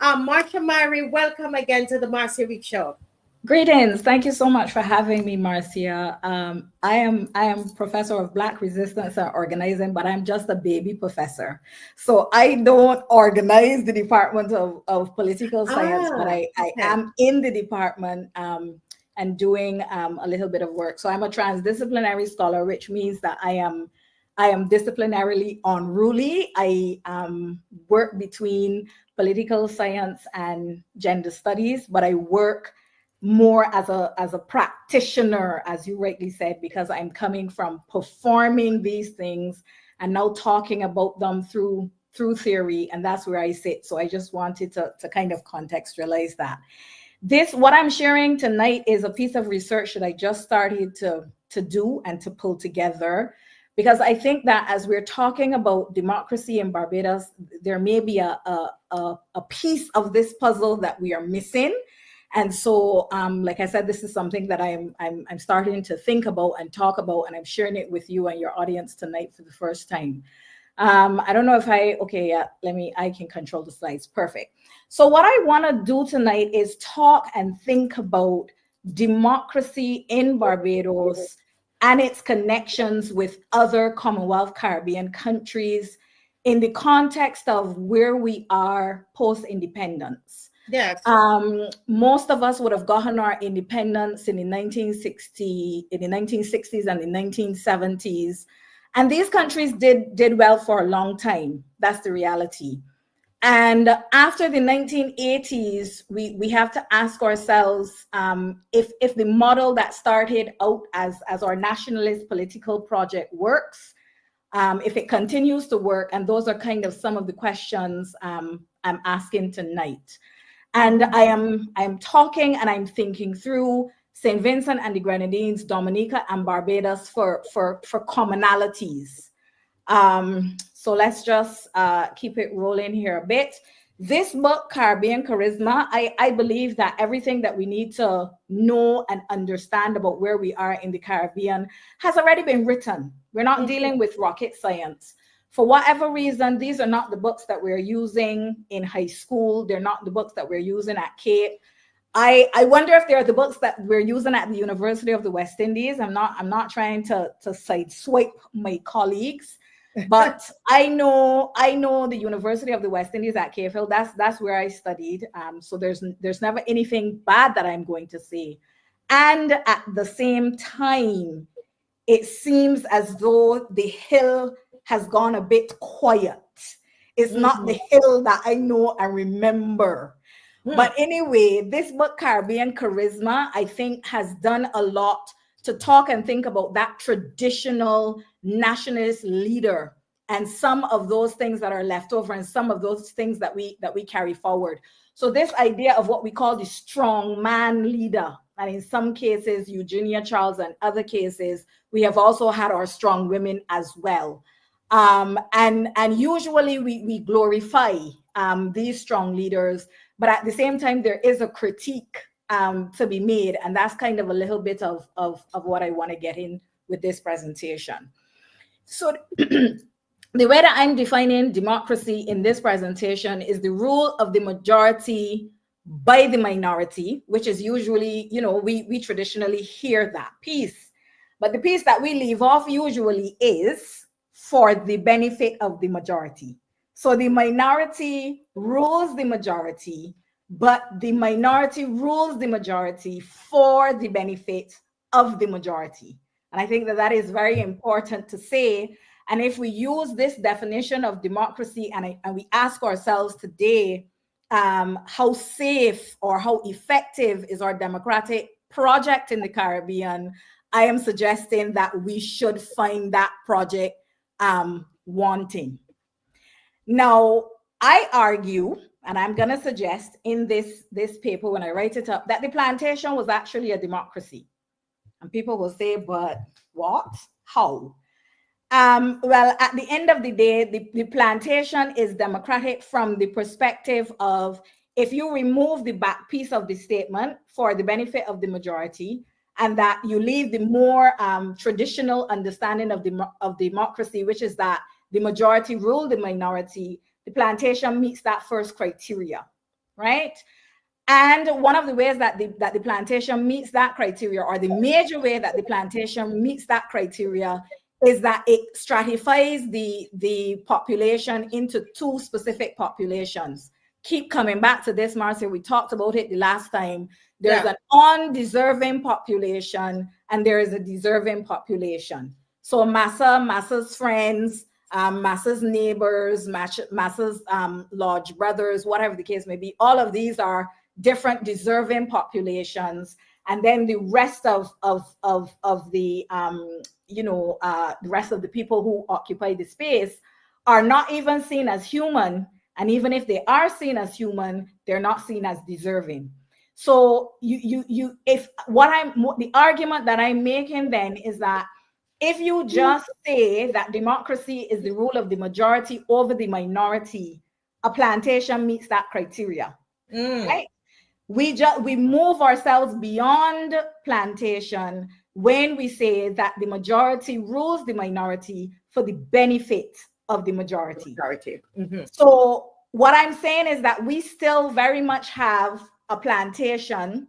Marcia, Myrie, welcome again to the Marcia Week Show. Greetings. Thank you so much for having me, Marcia. I am professor of Black resistance and organizing, but I'm just a baby professor. So I don't organize the Department of Political Science, but I Okay. am in the department and doing a little bit of work. So I'm a transdisciplinary scholar, which means that I am disciplinarily unruly. I work between political science and gender studies, but I work more as a practitioner, as you rightly said, because I'm coming from performing these things and now talking about them through theory, and that's where I sit. So I just wanted to kind of contextualize that. This, what I'm sharing tonight, is a piece of research that I just started to do and to pull together, because I think that as we're talking about democracy in Barbados, there may be a piece of this puzzle that we are missing. And so, like I said, this is something that I'm starting to think about and talk about, and I'm sharing it with you and your audience tonight for the first time. I don't know if okay, yeah, I can control the slides. Perfect. So what I want to do tonight is talk and think about democracy in Barbados and its connections with other Commonwealth Caribbean countries in the context of where we are post-independence. Yes. Most of us would have gotten our independence in the 1960s and the 1970s. And these countries did well for a long time. That's the reality. And after the 1980s, we have to ask ourselves if the model that started out as our nationalist political project works, if it continues to work. And those are kind of some of the questions I'm asking tonight. And I am talking and I'm thinking through St. Vincent and the Grenadines, Dominica and Barbados for commonalities. So let's just keep it rolling here a bit. This book, Caribbean Charisma, I believe that everything that we need to know and understand about where we are in the Caribbean has already been written. We're not dealing with rocket science. For whatever reason, these are not the books that we're using in high school. They're not the books that we're using at Cape. I wonder if they're the books that we're using at the University of the West Indies. I'm not trying to sideswipe my colleagues, but I know the University of the West Indies at Cape Hill. That's where I studied. So there's never anything bad that I'm going to say. And at the same time, it seems as though the hill has gone a bit quiet. It's not the hill that I know and remember. But anyway, this book, Caribbean Charisma, I think has done a lot to talk and think about that traditional nationalist leader and some of those things that are left over and some of those things that we carry forward. So this idea of what we call the strong man leader, and in some cases, Eugenia Charles, and other cases, we have also had our strong women as well. And usually we glorify these strong leaders, but at the same time, there is a critique to be made. And that's kind of a little bit of what I want to get in with this presentation. So the way that I'm defining democracy in this presentation is the rule of the majority by the minority, which is usually, we traditionally hear that piece. But the piece that we leave off usually is for the benefit of the majority. So the minority rules the majority, but the minority rules the majority for the benefit of the majority. And I think that is very important to say. And if we use this definition of democracy and we ask ourselves today, how safe or how effective is our democratic project in the Caribbean, I am suggesting that we should find that project wanting. Now, I argue, and I'm going to suggest in this paper when I write it up, that the plantation was actually a democracy. And people will say, but what? How? Well, at the end of the day, the plantation is democratic from the perspective of, if you remove the back piece of the statement for the benefit of the majority, and that you leave the more traditional understanding of democracy, which is that the majority rule the minority, the plantation meets that first criteria, right? And one of the ways that the plantation meets that criteria, or the major way that the plantation meets that criteria, is that it stratifies the population into two specific populations. Keep coming back to this, Marcia. We talked about it the last time. There's an undeserving population and there is a deserving population. So Massa's friends, Massa's neighbors, Massa's lodge brothers, whatever the case may be, all of these are different deserving populations. And then the rest of the the rest of the people who occupy the space are not even seen as human. And even if they are seen as human, they're not seen as deserving. So the argument that I'm making then is that if you just say that democracy is the rule of the majority over the minority, a plantation meets that criteria, right? We move ourselves beyond plantation when we say that the majority rules the minority for the benefit of the majority. So what I'm saying is that we still very much have a plantation,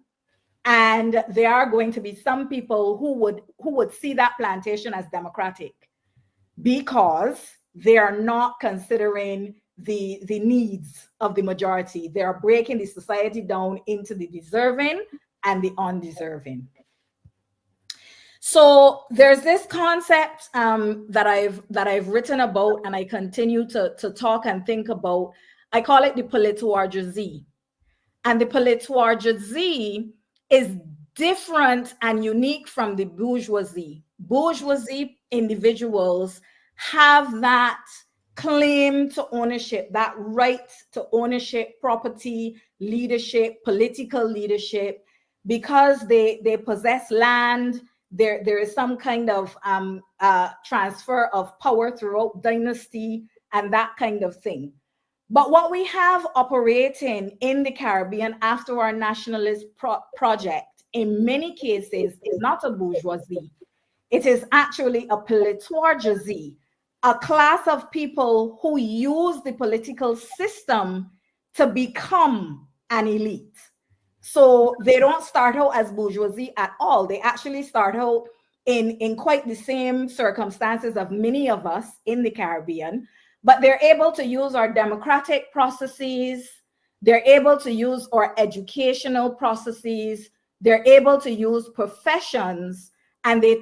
and there are going to be some people who would see that plantation as democratic because they are not considering the needs of the majority. They are breaking the society down into the deserving and the undeserving. So there's this concept that I've written about, and I continue to talk and think about. I call it the politourgeoisie. And the politourgeoisie is different and unique from the bourgeoisie. Bourgeoisie individuals have that claim to ownership, that right to ownership, property, leadership, political leadership, because they possess land. There is some kind of transfer of power throughout dynasty and that kind of thing. But what we have operating in the Caribbean after our nationalist project, in many cases, is not a bourgeoisie. It is actually a politourgeoisie, a class of people who use the political system to become an elite. So they don't start out as bourgeoisie at all. They actually start out in quite the same circumstances of many of us in the Caribbean, but they're able to use our democratic processes. They're able to use our educational processes. They're able to use professions, and they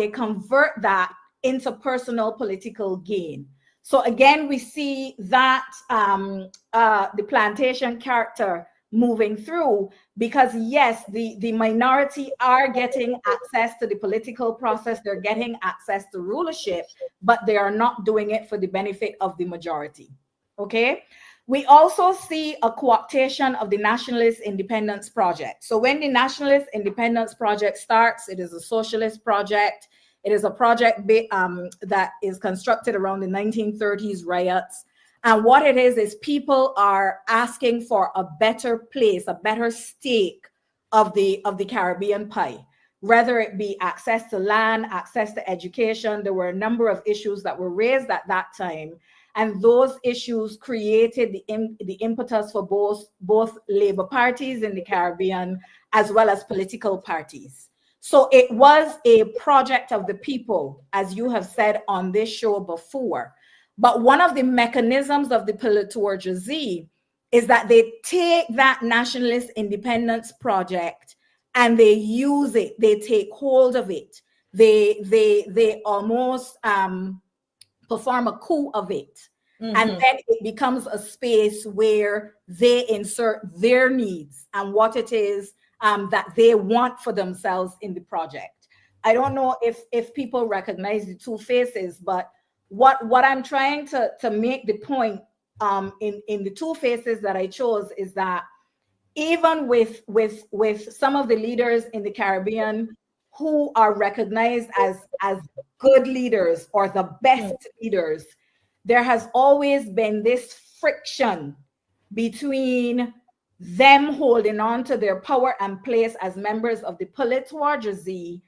convert that into personal political gain. So again, we see that the plantation character moving through, because yes, the minority are getting access to the political process, they're getting access to rulership, but they are not doing it for the benefit of the majority. Okay. We also see a cooptation of the Nationalist Independence Project. So when the Nationalist Independence Project starts, it is a socialist project. It is a project that is constructed around the 1930s riots. And what it is people are asking for a better place, a better stake of the Caribbean pie, whether it be access to land, access to education. There were a number of issues that were raised at that time. And those issues created the impetus for both labor parties in the Caribbean as well as political parties. So it was a project of the people, as you have said on this show before. But one of the mechanisms of the politourgeoisie is that they take that nationalist independence project and they use it. They take hold of it. They almost perform a coup of it. Mm-hmm. And then it becomes a space where they insert their needs and what it is that they want for themselves in the project. I don't know if people recognize the two faces, but what I'm trying to make the point in the two faces that I chose is that even with some of the leaders in the Caribbean who are recognized as good leaders or the best leaders, there has always been this friction between them holding on to their power and place as members of the politourgeoisie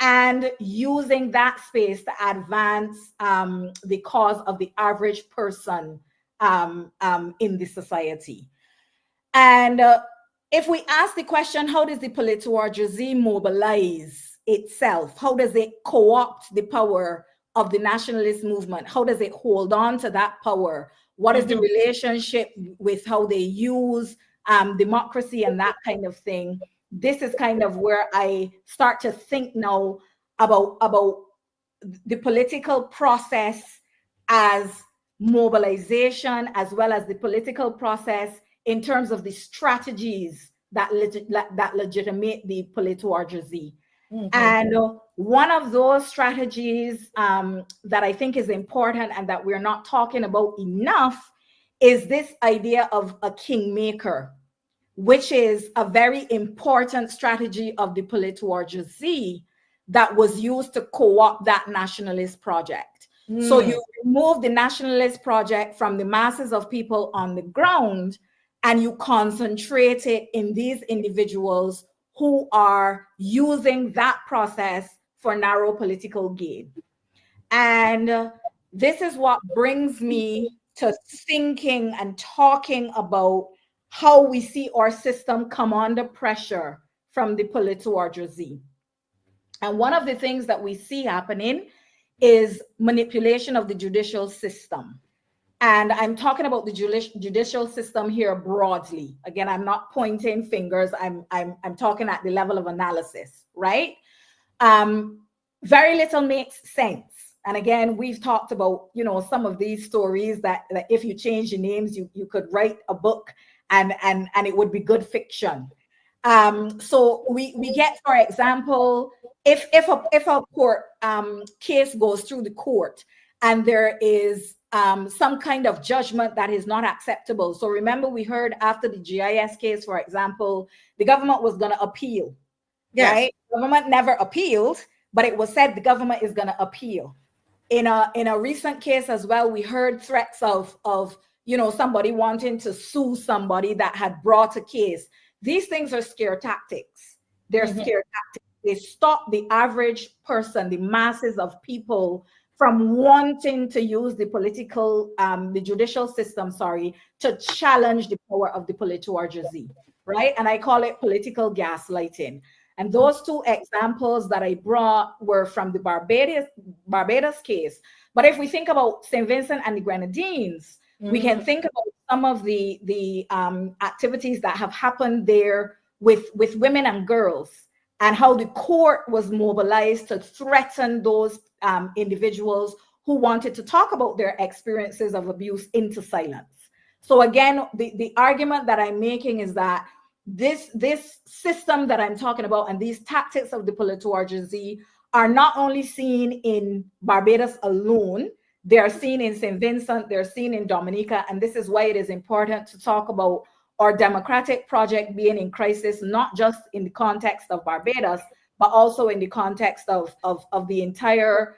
and using that space to advance the cause of the average person in the society. And if we ask the question, how does the politourgeoisie mobilize itself? How does it co-opt the power of the nationalist movement? How does it hold on to that power? What is the relationship with how they use democracy and that kind of thing? This is kind of where I start to think now about the political process as mobilization, as well as the political process in terms of the strategies that that legitimate the politourgeoisie. And one of those strategies that I think is important and that we're not talking about enough is this idea of a kingmaker, which is a very important strategy of the politourgeoisie that was used to co-opt that nationalist project. So you remove the nationalist project from the masses of people on the ground, and you concentrate it in these individuals who are using that process for narrow political gain. And this is what brings me to thinking and talking about how we see our system come under pressure from the politourgeoisie. And one of the things that we see happening is manipulation of the judicial system. And I'm talking about the judicial system here broadly. Again, I'm not pointing fingers. I'm talking at the level of analysis, right? Very little makes sense. And again, we've talked about, you know, some of these stories that if you change the names, you could write a book and it would be good fiction. So we get, for example, if a court case goes through the court and there is some kind of judgment that is not acceptable. So remember, we heard after the GIS case, for example, the government was going to appeal, right? The government never appealed, but it was said the government is going to appeal. In a recent case as well, we heard threats of you know, somebody wanting to sue somebody that had brought a case. These things are scare tactics. They're scare tactics. They stop the average person, the masses of people, from wanting to use the the judicial system, to challenge the power of the politourgeoisie, right? And I call it political gaslighting. And those two examples that I brought were from the Barbados case. But if we think about St. Vincent and the Grenadines, we can think about some of the activities that have happened there with women and girls, and how the court was mobilized to threaten those individuals who wanted to talk about their experiences of abuse into silence. So again, the argument that I'm making is that this system that I'm talking about and these tactics of the politourgeoisie are not only seen in Barbados alone, they are seen in St. Vincent, they're seen in Dominica, and this is why it is important to talk about our democratic project being in crisis, not just in the context of Barbados, but also in the context of the entire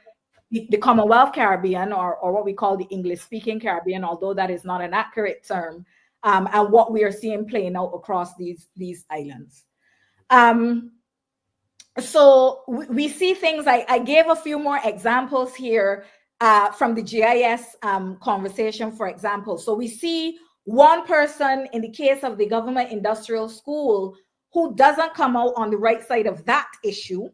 the Commonwealth Caribbean, or what we call the English-speaking Caribbean, although that is not an accurate term, and what we are seeing playing out across these islands. So we see things. I gave a few more examples here from the GIS conversation, for example. So we see one person in the case of the government industrial school who doesn't come out on the right side of that issue,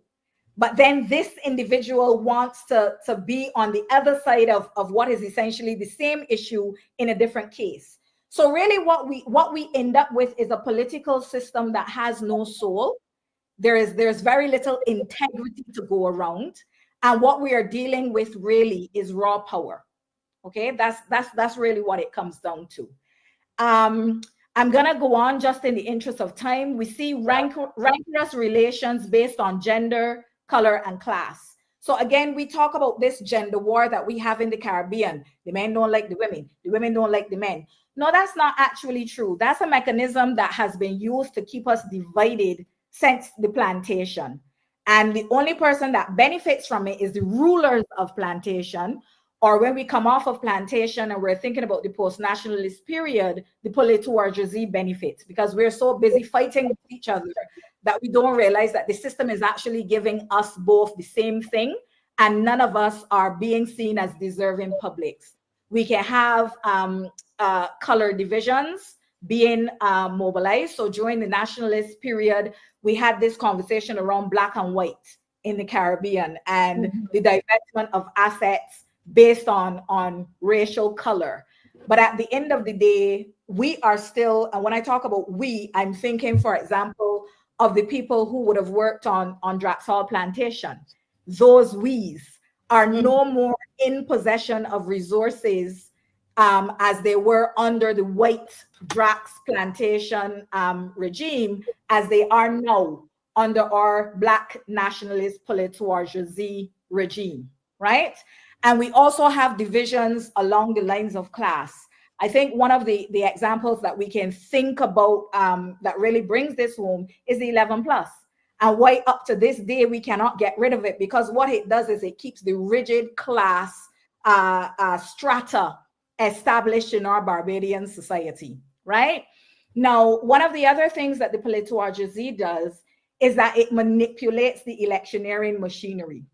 but then this individual wants to be on the other side of what is essentially the same issue in a different case. So really what we end up with is a political system that has no soul. There's very little integrity to go around. And what we are dealing with really is raw power. Okay, that's really what it comes down to. I'm gonna go on just in the interest of time. We see rancorous relations based on gender, color, and class. So again, we talk about this gender war that we have in the Caribbean. The men don't like the women don't like the men. No, that's not actually true. That's a mechanism that has been used to keep us divided since the plantation. And the only person that benefits from it is the rulers of plantation, or when we come off of plantation and we're thinking about the post-nationalist period, the politourgeoisie benefits, because we're so busy fighting with each other that we don't realize that the system is actually giving us both the same thing, and none of us are being seen as deserving publics. We can have color divisions, being mobilized. So during the nationalist period, we had this conversation around black and white in the Caribbean and the divestment of assets based on racial color. But at the end of the day, we are still, and when I talk about we, I'm thinking, for example, of the people who would have worked on Draxall Plantation. Those we's are no more in possession of resources as they were under the white Drax plantation regime, as they are now under our black nationalist politourgeoisie regime, right? And we also have divisions along the lines of class. I think one of the examples that we can think about that really brings this home is the 11 plus. And why up to this day we cannot get rid of it, because what it does is it keeps the rigid class strata established in our Barbadian society, right? Now, one of the other things that the politourgeoisie does is that it manipulates the electioneering machinery.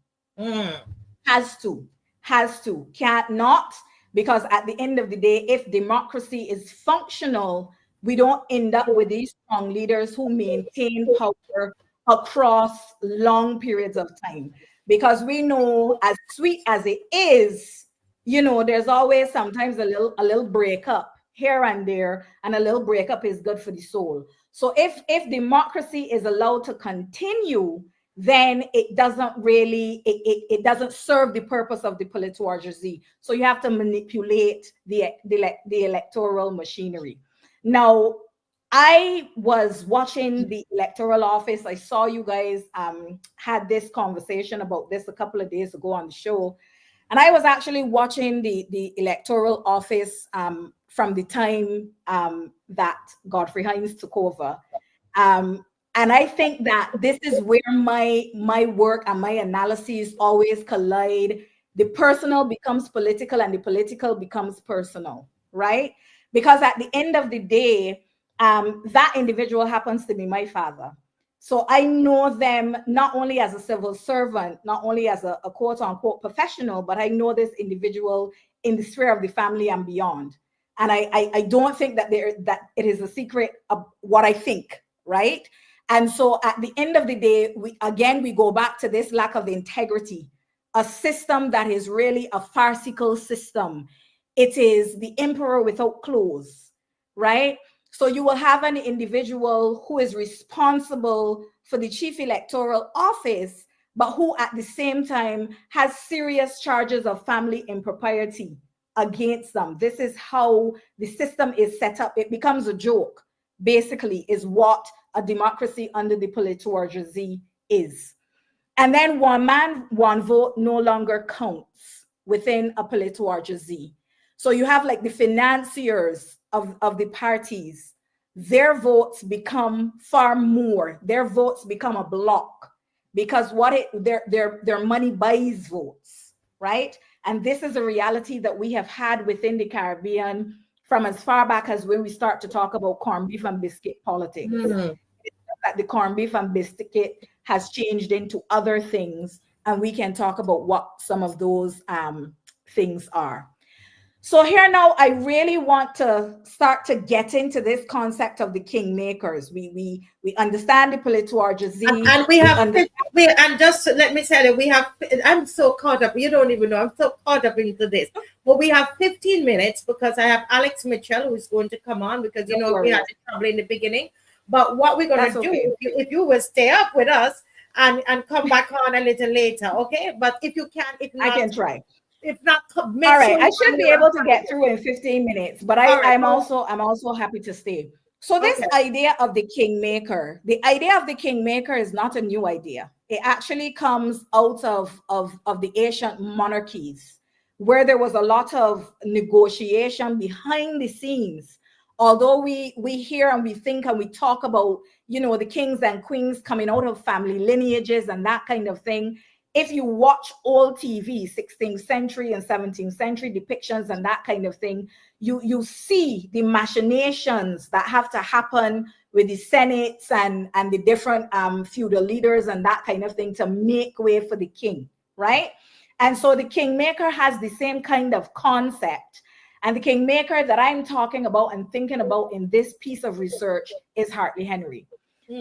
Has to, can't not, because at the end of the day, if democracy is functional, we don't end up with these strong leaders who maintain power across long periods of time. Because we know, as sweet as it is, you know, there's always sometimes a little breakup here and there, and a little breakup is good for the soul. So if democracy is allowed to continue, then it doesn't really, it doesn't serve the purpose of the politourgeoisie. So you have to manipulate the electoral machinery. Now, I was watching the electoral office. I saw you guys had this conversation about this a couple of days ago on the show. And I was actually watching the electoral office from the time that Godfrey Hines took over. And I think that this is where my work and my analyses always collide. The personal becomes political and the political becomes personal, right? Because at the end of the day, that individual happens to be my father. So I know them not only as a civil servant, not only as a quote unquote professional, but I know this individual in the sphere of the family and beyond. And I don't think that that it is a secret of what I think, right? And so at the end of the day, we go back to this lack of integrity, a system that is really a farcical system. It is the emperor without clothes, right? So you will have an individual who is responsible for the chief electoral office, but who at the same time has serious charges of family impropriety against them. This is how the system is set up. It becomes a joke, basically, is what a democracy under the politourgeoisie is. And then one man, one vote no longer counts within a politourgeoisie. So you have like the financiers of the parties, their votes become far more. Their votes become a block because their money buys votes, right? And this is a reality that we have had within the Caribbean from as far back as when we start to talk about corned beef and biscuit politics. That the corned beef and biscuit has changed into other things, and we can talk about what some of those things are. So here now, I really want to start to get into this concept of the kingmakers. We understand the politourgeoisie, and we have and just let me tell you, we have. I'm so caught up. You don't even know. I'm so caught up into this. But we have 15 minutes because I have Alex Mitchell who's going to come on because you know we had trouble in the beginning. But what we're going to do, if you will stay up with us and come back on a little later, okay? But if you can, if not, I can try. If not, all right, I should be able to get through in 15 minutes, but I'm also happy to stay. So this idea of the kingmaker, the idea of the kingmaker is not a new idea. It actually comes out of the ancient monarchies, where there was a lot of negotiation behind the scenes. Although we hear and we think and we talk about, you know, the kings and queens coming out of family lineages and that kind of thing. If you watch old TV, 16th century and 17th century depictions and that kind of thing, you see the machinations that have to happen with the senates and the different feudal leaders and that kind of thing to make way for the king, right? And so the kingmaker has the same kind of concept. And the kingmaker that I'm talking about and thinking about in this piece of research is Hartley Henry.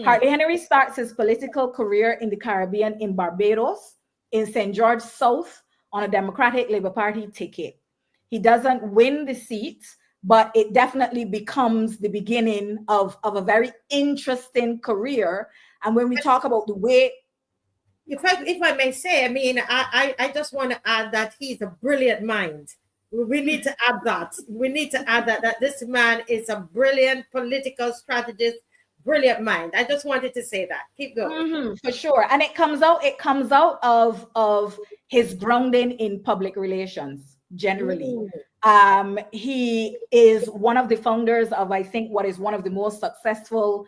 Hartley Henry starts his political career in the Caribbean in Barbados, in St. George South, on a Democratic Labour Party ticket. He doesn't win the seat, but it definitely becomes the beginning of a very interesting career. And when we talk about the way... If I may say, I mean, I just want to add that he's a brilliant mind. We need to add that. We need to add that this man is a brilliant political strategist, brilliant mind. I just wanted to say that. Keep going. For sure. And it comes out of his grounding in public relations generally. He is one of the founders of, I think, what is one of the most successful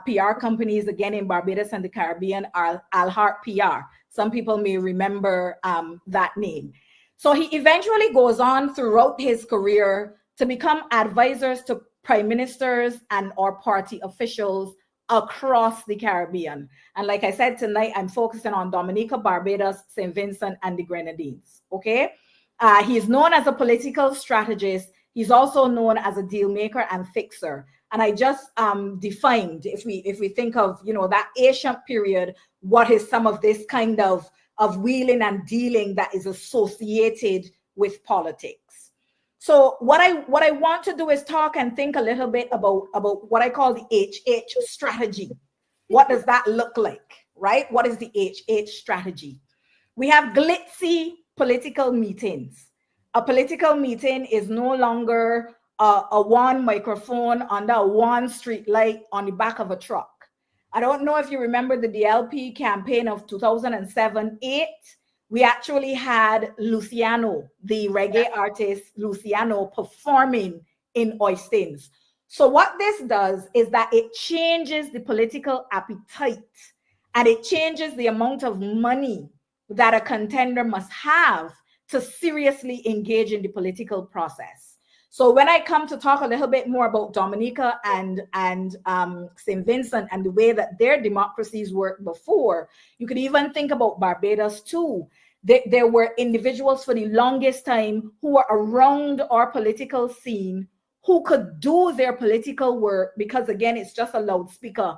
PR companies, again, in Barbados and the Caribbean, are Alhart PR. Some people may remember that name. So he eventually goes on throughout his career to become advisors to prime ministers and or party officials across the Caribbean. And like I said, tonight, I'm focusing on Dominica, Barbados, St. Vincent, and the Grenadines, okay? He's known as a political strategist. He's also known as a deal maker and fixer. And I just defined, if we think of, you know, that ancient period, what is some of this kind of wheeling and dealing that is associated with politics. So what I want to do is talk and think a little bit about what I call the HH strategy. What does that look like, right? What is the HH strategy? We have glitzy political meetings. A political meeting is no longer a one microphone under a one street light on the back of a truck. I don't know if you remember the DLP campaign of 2007-8. We actually had Luciano, the reggae artist Luciano, performing in Oistins. So what this does is that it changes the political appetite and it changes the amount of money that a contender must have to seriously engage in the political process. So when I come to talk a little bit more about Dominica and St. Vincent and the way that their democracies worked before, you could even think about Barbados too. There were individuals for the longest time who were around our political scene who could do their political work because, again, it's just a loudspeaker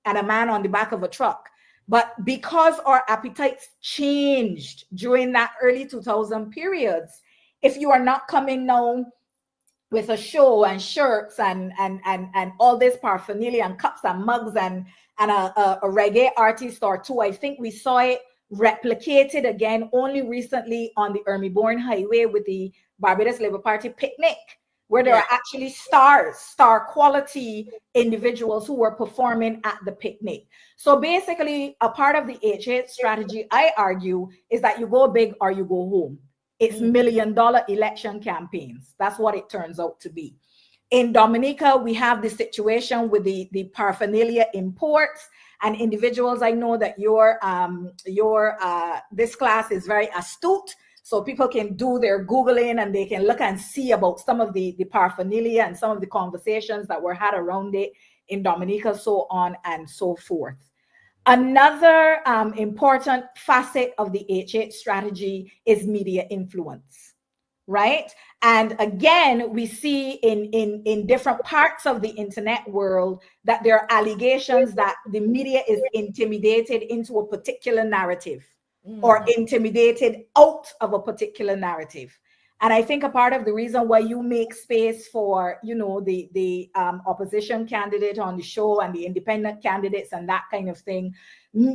and a man on the back of a truck. But because our appetites changed during that early 2000 periods, if you are not coming now with a show and shirts and all this paraphernalia and cups and mugs and a reggae artist or two, I think we saw it replicated again only recently on the Ermeybourne Highway with the Barbados Labour Party picnic, where there are actually star quality individuals who were performing at the picnic. So basically, a part of the HH strategy, I argue, is that you go big or you go home. It's $1 million election campaigns. That's what it turns out to be. In Dominica, we have the situation with the paraphernalia imports and individuals. I know that your this class is very astute, so people can do their Googling and they can look and see about some of the paraphernalia and some of the conversations that were had around it in Dominica, so on and so forth. Another important facet of the HH strategy is media influence, right? And again, we see in different parts of the internet world that there are allegations that the media is intimidated into a particular narrative or intimidated out of a particular narrative. And I think a part of the reason why you make space for, you know, the opposition candidate on the show and the independent candidates and that kind of thing,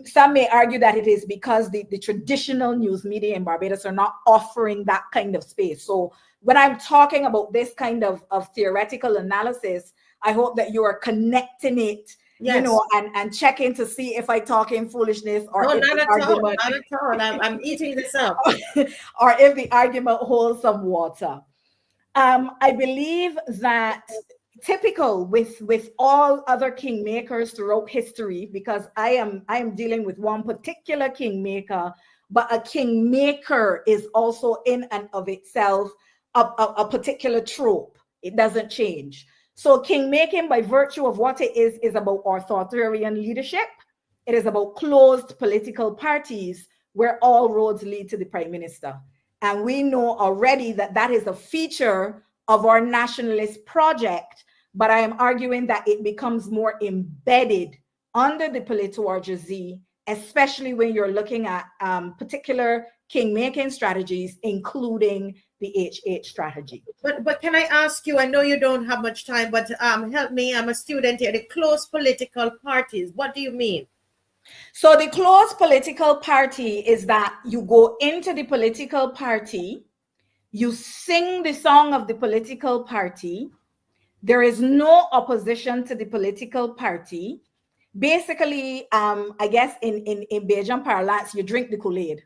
some may argue that it is because the traditional news media in Barbados are not offering that kind of space. So when I'm talking about this kind of theoretical analysis, I hope that you are connecting it, you know, and checking to see if I talk in foolishness or no, if not the at argument, all. I'm eating this up. or if the argument holds some water. I believe that typical with all other kingmakers throughout history, because I am dealing with one particular kingmaker, but a kingmaker is also in and of itself a particular trope. It doesn't change. So kingmaking, by virtue of what it is about authoritarian leadership. It is about closed political parties where all roads lead to the prime minister. And we know already that that is a feature of our nationalist project, but I am arguing that it becomes more embedded under the politology, especially when you're looking at particular king-making strategies, including the HH strategy. But can I ask you, I know you don't have much time, but help me, I'm a student here, the close political parties, what do you mean? So the close political party is that you go into the political party, you sing the song of the political party, there is no opposition to the political party. Basically, I guess in Bajan parlance, you drink the Kool-Aid.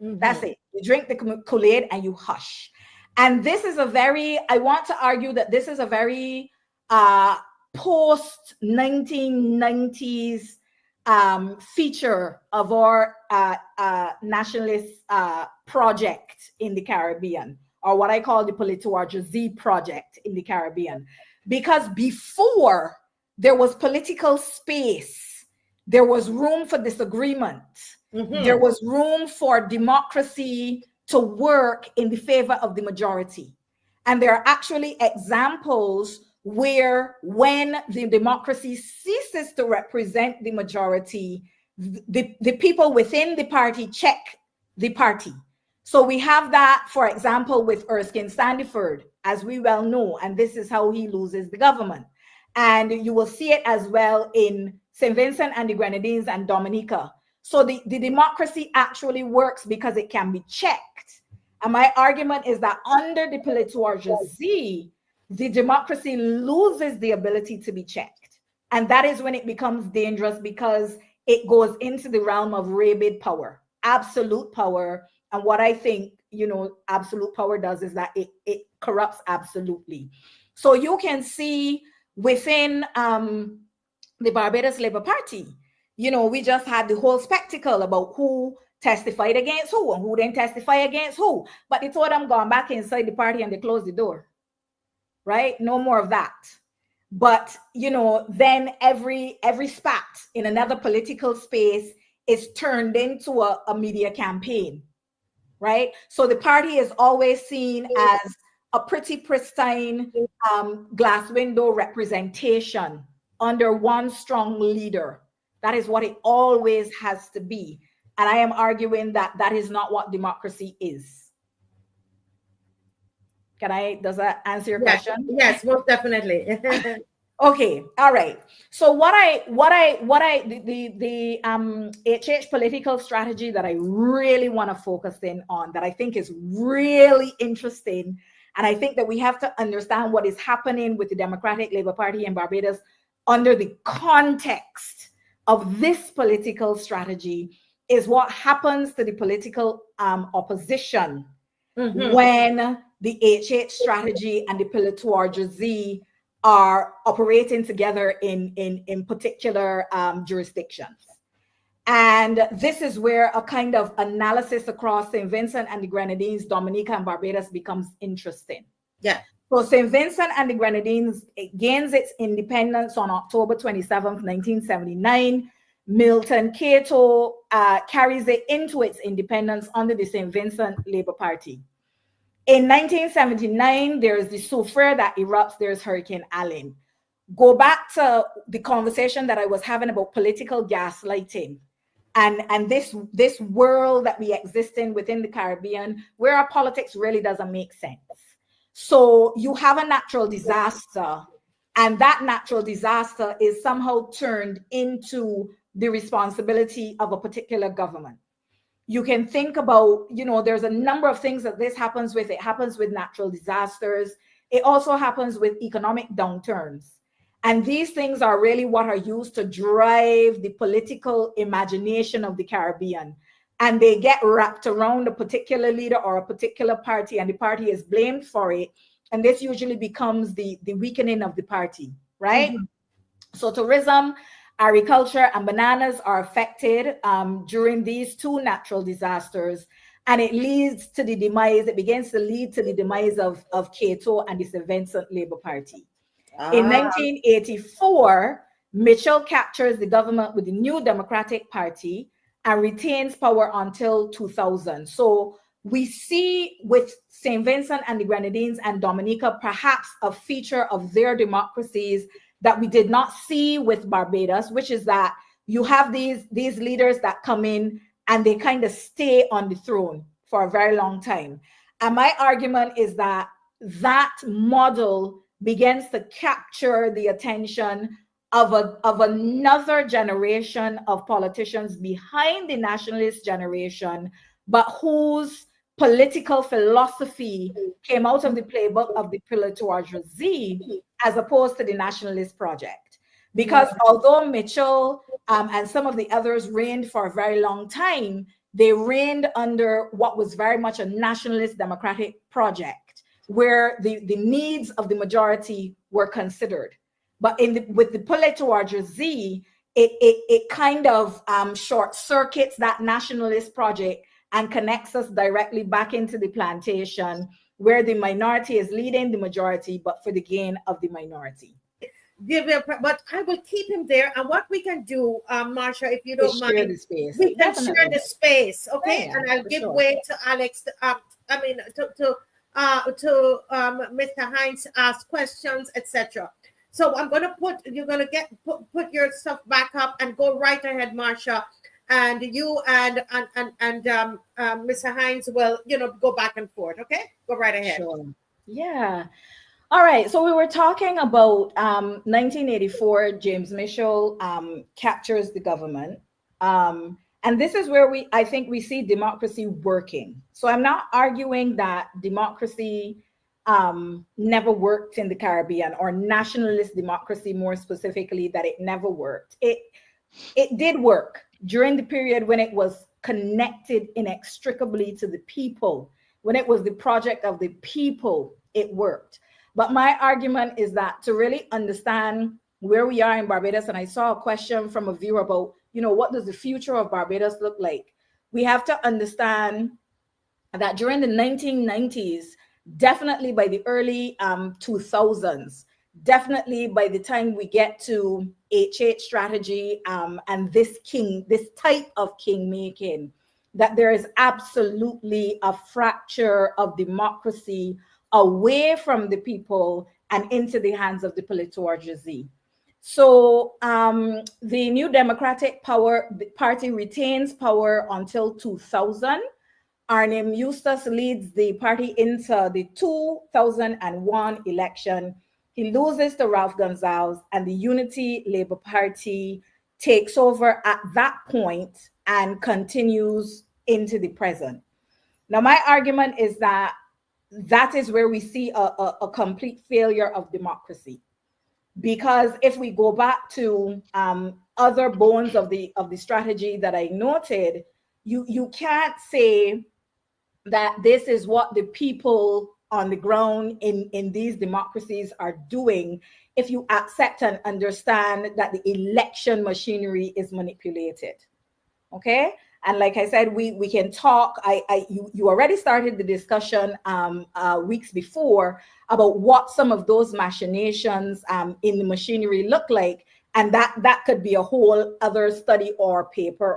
That's it. You drink the Kool-Aid and you hush. And this is I want to argue that this is a very post-1990s feature of our nationalist project in the Caribbean, or what I call the politology project in the Caribbean. Because before there was political space, there was room for disagreement. There was room for democracy to work in the favor of the majority. And there are actually examples where when the democracy ceases to represent the majority, the people within the party check the party. So we have that, for example, with Erskine Sandiford, as we well know, and this is how he loses the government. And you will see it as well in St. Vincent and the Grenadines and Dominica. So the democracy actually works because it can be checked. And my argument is that under the politology, the democracy loses the ability to be checked. And that is when it becomes dangerous, because it goes into the realm of rabid power, absolute power. And what I think, absolute power does is that it corrupts absolutely. So you can see within the Barbados Labour Party, we just had the whole spectacle about who testified against who and who didn't testify against who. But they told them gone back inside the party and they closed the door, right? No more of that. But, then every spat in another political space is turned into a media campaign, right? So the party is always seen as a pretty pristine glass window representation under one strong leader. That is what it always has to be. And I am arguing that that is not what democracy is. Does that answer your question? Yes, most definitely. Okay, all right. So the HH political strategy that I really want to focus in on, that I think is really interesting, and I think that we have to understand what is happening with the Democratic Labour Party in Barbados under the context of this political strategy, is what happens to the political opposition when the HH strategy and the politology are operating together in particular jurisdictions. And this is where a kind of analysis across St. Vincent and the Grenadines, Dominica and Barbados becomes interesting. Yeah. So St. Vincent and the Grenadines gains its independence on October 27th, 1979. Milton Cato carries it into its independence under the St. Vincent Labour Party. In 1979, there's the sulfur that erupts, there's Hurricane Allen. Go back to the conversation that I was having about political gaslighting and this world that we exist in within the Caribbean, where our politics really doesn't make sense. So you have a natural disaster, and that natural disaster is somehow turned into the responsibility of a particular government. You can think about, there's a number of things that this happens with. It happens with natural disasters. It also happens with economic downturns. And these things are really what are used to drive the political imagination of the Caribbean. And they get wrapped around a particular leader or a particular party, and the party is blamed for it. And this usually becomes the weakening of the party, right? So tourism, agriculture, and bananas are affected during these two natural disasters. And it begins to lead to the demise of Cato and the St. Vincent Labour Party. In 1984, Mitchell captures the government with the New Democratic Party and retains power until 2000. So we see with St. Vincent and the Grenadines and Dominica perhaps a feature of their democracies that we did not see with Barbados, which is that you have these leaders that come in and they kind of stay on the throne for a very long time. And my argument is that that model begins to capture the attention of another generation of politicians behind the nationalist generation, but whose political philosophy came out of the playbook of the pillar bourgeoisie as opposed to the nationalist project. Because although Mitchell and some of the others reigned for a very long time, they reigned under what was very much a nationalist democratic project, where the needs of the majority were considered. But with the pillar bourgeoisie, it kind of short circuits that nationalist project and connects us directly back into the plantation, where the minority is leading the majority, but for the gain of the minority. But I will keep him there. And what we can do, Marsha, if you don't mind, share the space. we can share the space, okay? Yeah, and I'll give way to Alex. To Mr. Hines ask questions, etc. So I'm gonna you're gonna put your stuff back up and go right ahead, Marsha. And you and Mr. Hines will, go back and forth. Okay, go right ahead. Sure. Yeah. All right. So we were talking about 1984. James Mitchell captures the government, and this is where I think we see democracy working. So I'm not arguing that democracy never worked in the Caribbean, or nationalist democracy more specifically, that it never worked. It did work during the period when it was connected inextricably to the people, when it was the project of the people, it worked. But my argument is that to really understand where we are in Barbados, and I saw a question from a viewer about, what does the future of Barbados look like? We have to understand that during the 1990s, definitely by the early 2000s, definitely by the time we get to HH strategy and this type of kingmaking, that there is absolutely a fracture of democracy away from the people and into the hands of the bourgeoisie. So the New Democratic Party retains power until 2000. Arnim Eustace leads the party into the 2001 election. He loses to Ralph Gonsalves, and the Unity Labour Party takes over at that point and continues into the present. Now, my argument is that is where we see a complete failure of democracy. Because if we go back to other bones of the strategy that I noted, you can't say that this is what the people on the ground in these democracies are doing if you accept and understand that the election machinery is manipulated. Okay? And like I said, we can talk. You already started the discussion weeks before about what some of those machinations in the machinery look like, and that could be a whole other study or paper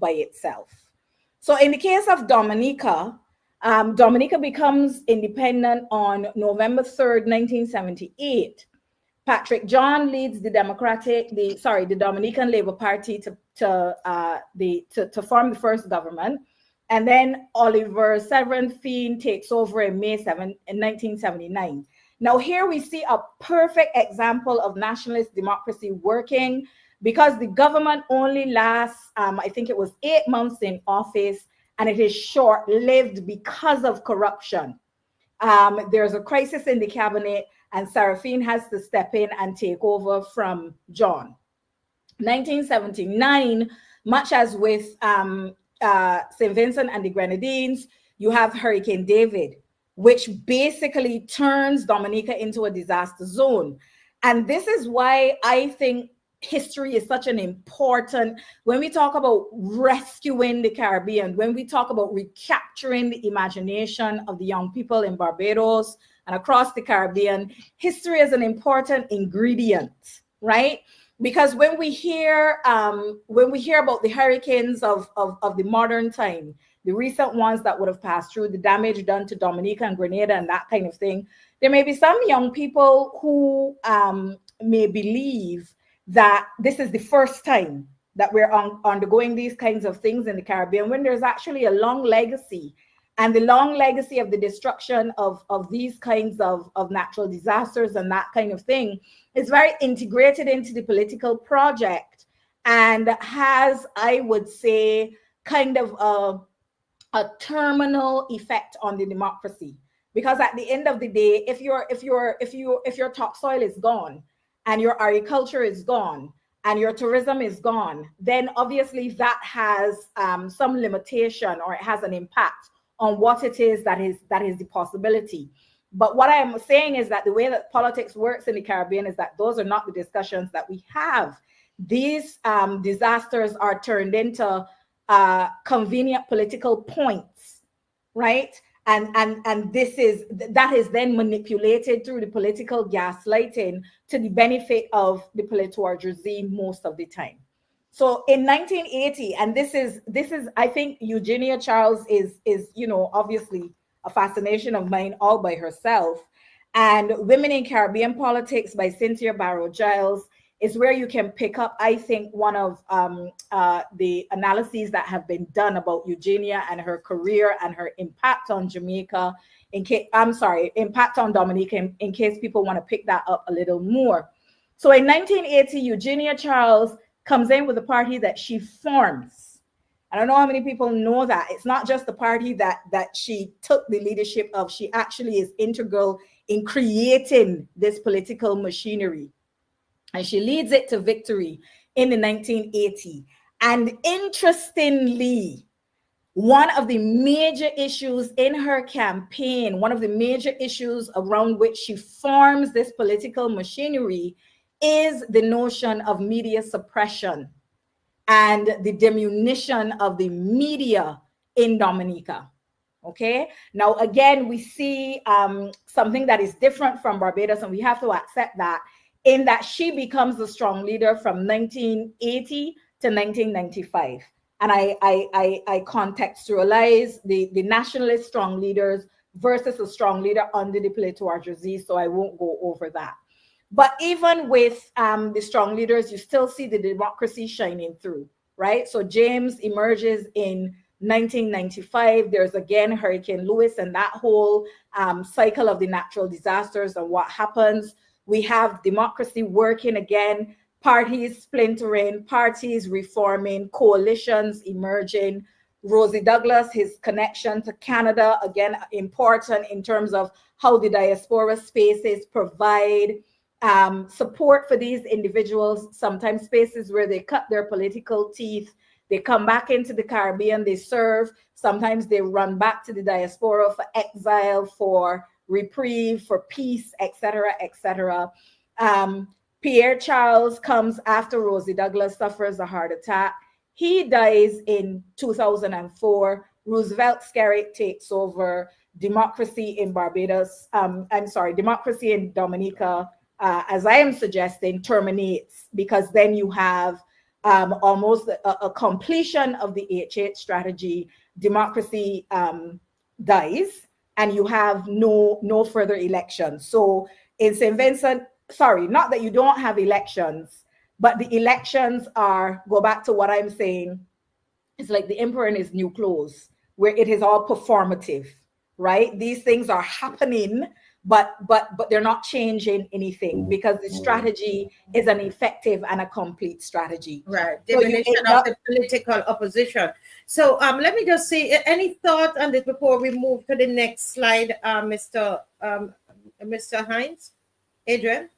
by itself. So in the case of Dominica, Dominica becomes independent on November 3rd, 1978. Patrick John leads the Dominican Labour Party to form the first government, and then Oliver Severin takes over in May 7 in 1979. Now here we see a perfect example of nationalist democracy working, because the government only lasts, I think it was 8 months in office, and it is short-lived because of corruption. There's a crisis in the cabinet, and Seraphine has to step in and take over from John. 1979, much as with St. Vincent and the Grenadines, you have Hurricane David, which basically turns Dominica into a disaster zone. And this is why I think history is such an important, when we talk about rescuing the Caribbean, when we talk about recapturing the imagination of the young people in Barbados and across the Caribbean, history is an important ingredient, right? Because when we hear about the hurricanes of the modern time, the recent ones that would have passed through, the damage done to Dominica and Grenada and that kind of thing, there may be some young people who may believe that this is the first time that we're undergoing these kinds of things in the Caribbean, when there's actually a long legacy. And the long legacy of the destruction of these kinds of natural disasters and that kind of thing is very integrated into the political project, and has, I would say, kind of a terminal effect on the democracy. Because at the end of the day, if your topsoil is gone and your agriculture is gone and your tourism is gone, then obviously that has some limitation, or it has an impact on what it is that is the possibility. But what I am saying is that the way that politics works in the Caribbean is that those are not the discussions that we have. These disasters are turned into convenient political points, right? And that is then manipulated through the political gaslighting to the benefit of the politourgeoisie most of the time. So in 1980, and this is I think Eugenia Charles is obviously a fascination of mine all by herself. And Women in Caribbean Politics by Cynthia Barrow Giles is where you can pick up, I think, one of the analyses that have been done about Eugenia and her career and her impact on Jamaica. Impact on Dominica, in case people want to pick that up a little more. So in 1980, Eugenia Charles comes in with a party that she forms. I don't know how many people know that. It's not just the party that she took the leadership of. She actually is integral in creating this political machinery. And she leads it to victory in the 1980. And interestingly, one of the major issues in her campaign, one of the major issues around which she forms this political machinery, is the notion of media suppression and the diminution of the media in Dominica. Okay, now again, we see something that is different from Barbados, and we have to accept that, in that she becomes the strong leader from 1980 to 1995. And I contextualize the nationalist strong leaders versus a strong leader under the politourgeoisie, so I won't go over that. But even with the strong leaders, you still see the democracy shining through, right? So James emerges in 1995. There's again Hurricane Lewis and that whole cycle of the natural disasters and what happens. We have democracy working again, parties splintering, parties reforming, coalitions emerging. Rosie Douglas, his connection to Canada, again, important in terms of how the diaspora spaces provide support for these individuals, sometimes spaces where they cut their political teeth, they come back into the Caribbean, they serve, sometimes they run back to the diaspora for exile, for reprieve, for peace, etc., etc. Pierre Charles comes after Rosie Douglas suffers a heart attack. He dies in 2004. Roosevelt Skerritt takes over. Democracy in Barbados, democracy in Dominica, as I am suggesting, terminates, because then you have almost a completion of the H8 strategy. Democracy dies, and you have no further elections. So in St. Vincent, sorry, not that you don't have elections, but the elections go back to what I'm saying, it's like the emperor in his new clothes, where it is all performative, right? These things are happening, but they're not changing anything, because the strategy is an effective and a complete strategy. Right, diminution of the political opposition. So let me just see, any thought on this before we move to the next slide, Mr. Hines? Adrian?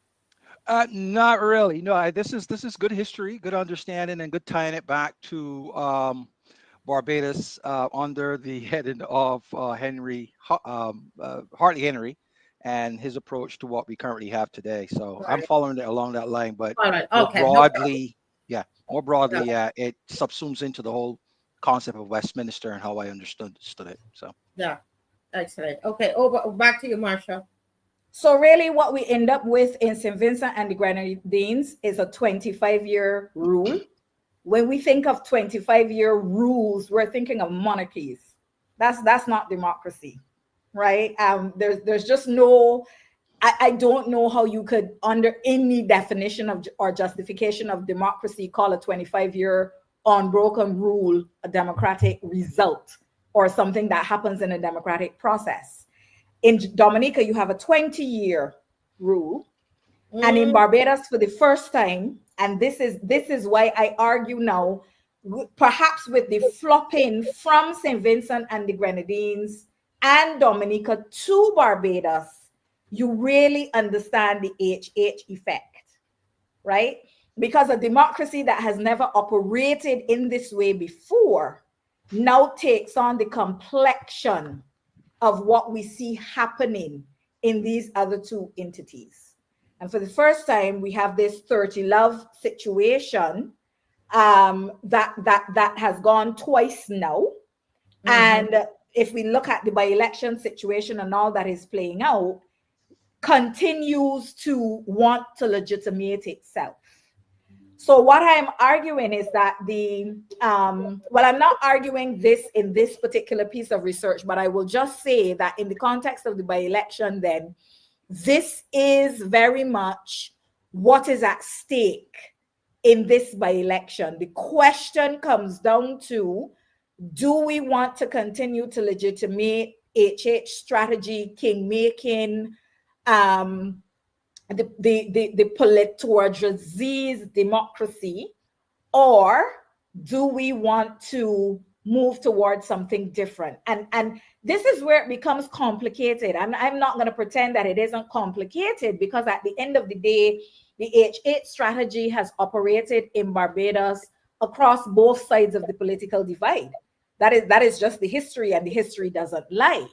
Not really. No, this is good history, good understanding, and good tying it back to Barbados under the heading of Hartley Henry, and his approach to what we currently have today. So right. I'm following it along that line, but okay. More broadly, it subsumes into the whole concept of Westminster and how I understood it. So yeah, excellent. Okay, back to you, Marsha. So really what we end up with in St. Vincent and the Grenadines is a 25-year rule. When we think of 25-year rules, we're thinking of monarchies, That's not democracy, right? There's just no. I don't know how you could, under any definition of or justification of democracy, call a 25-year unbroken rule a democratic result or something that happens in a democratic process. In Dominica, you have a 20-year rule, and in Barbados, for the first time, and this is why I argue now, perhaps with the flopping from St. Vincent and the Grenadines and Dominica to Barbados, you really understand the HH effect, right? Because a democracy that has never operated in this way before now takes on the complexion of what we see happening in these other two entities. And for the first time, we have this 30 love situation that has gone twice now. And if we look at the by-election situation and all that is playing out, continues to want to legitimate itself. So what I'm arguing is that I'm not arguing this in this particular piece of research, but I will just say that in the context of the by-election, then this is very much what is at stake in this by-election. The question comes down to, do we want to continue to legitimate HH strategy, king-making, the politourgeoisie's democracy, or do we want to move towards something different? And this is where it becomes complicated. I'm not going to pretend that it isn't complicated, because at the end of the day, the HH strategy has operated in Barbados across both sides of the political divide. That is just the history, and the history doesn't lie.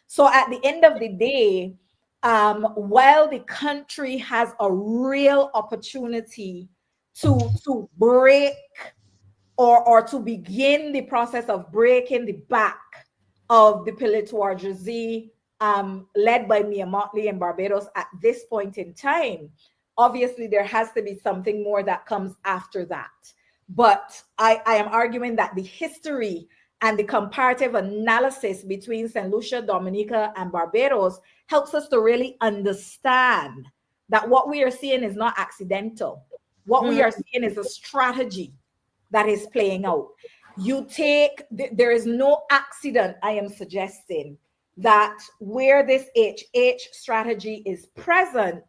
So at the end of the day, while the country has a real opportunity to break or to begin the process of breaking the back of the politourgeoisie led by Mia Mottley in Barbados at this point in time, obviously there has to be something more that comes after that. But I am arguing that the history and the comparative analysis between St. Lucia, Dominica, and Barbados helps us to really understand that what we are seeing is not accidental. What we are seeing is a strategy that is playing out. There is no accident, I am suggesting, that where this HH strategy is present,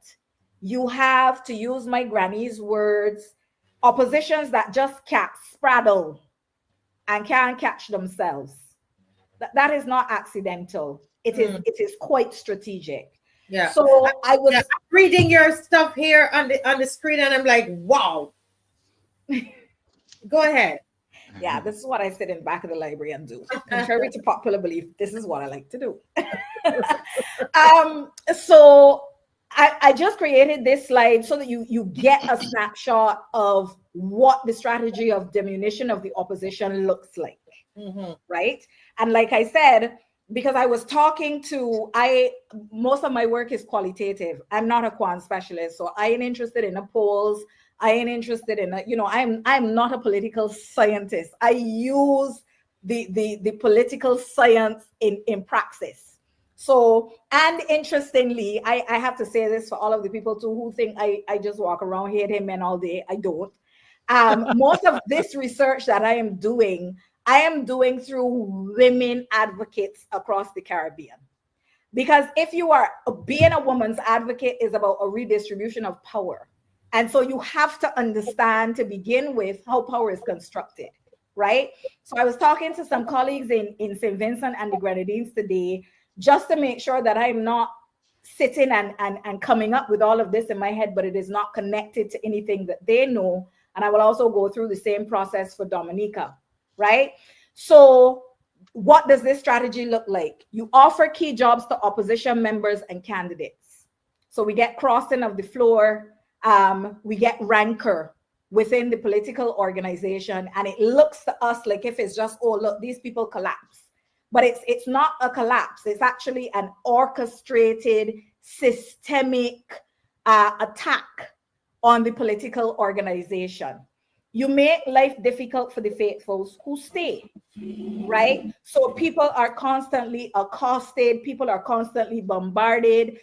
you have, to use my granny's words, oppositions that just can't spraddle and can't catch themselves. That is not accidental. It is quite strategic. Yeah. So I was reading your stuff here on the screen, and I'm like, wow. Go ahead. Yeah, this is what I sit in the back of the library and do. Contrary to popular belief, this is what I like to do. So I just created this slide so that you get a snapshot of what the strategy of diminution of the opposition looks like, right? And like I said, because I was talking to, most of my work is qualitative. I'm not a quant specialist, so I ain't interested in the polls. I ain't interested in, I'm not a political scientist. I use the political science in praxis. So, and interestingly, I have to say this for all of the people too who think I just walk around hating men all day. I don't. Most of this research that I am doing through women advocates across the Caribbean. Because if you are being a woman's advocate is about a redistribution of power. And so you have to understand to begin with how power is constructed, right? So I was talking to some colleagues in St. Vincent and the Grenadines today, just to make sure that I'm not sitting and coming up with all of this in my head, but it is not connected to anything that they know. And I will also go through the same process for Dominica, right? So what does this strategy look like? You offer key jobs to opposition members and candidates. So we get crossing of the floor, we get rancor within the political organization, and it looks to us like if it's just, oh, look, these people collapse. But it's not a collapse. It's actually an orchestrated, systemic attack on the political organization. you make life difficult for the faithfuls who stay, right? So people are constantly accosted, people are constantly bombarded.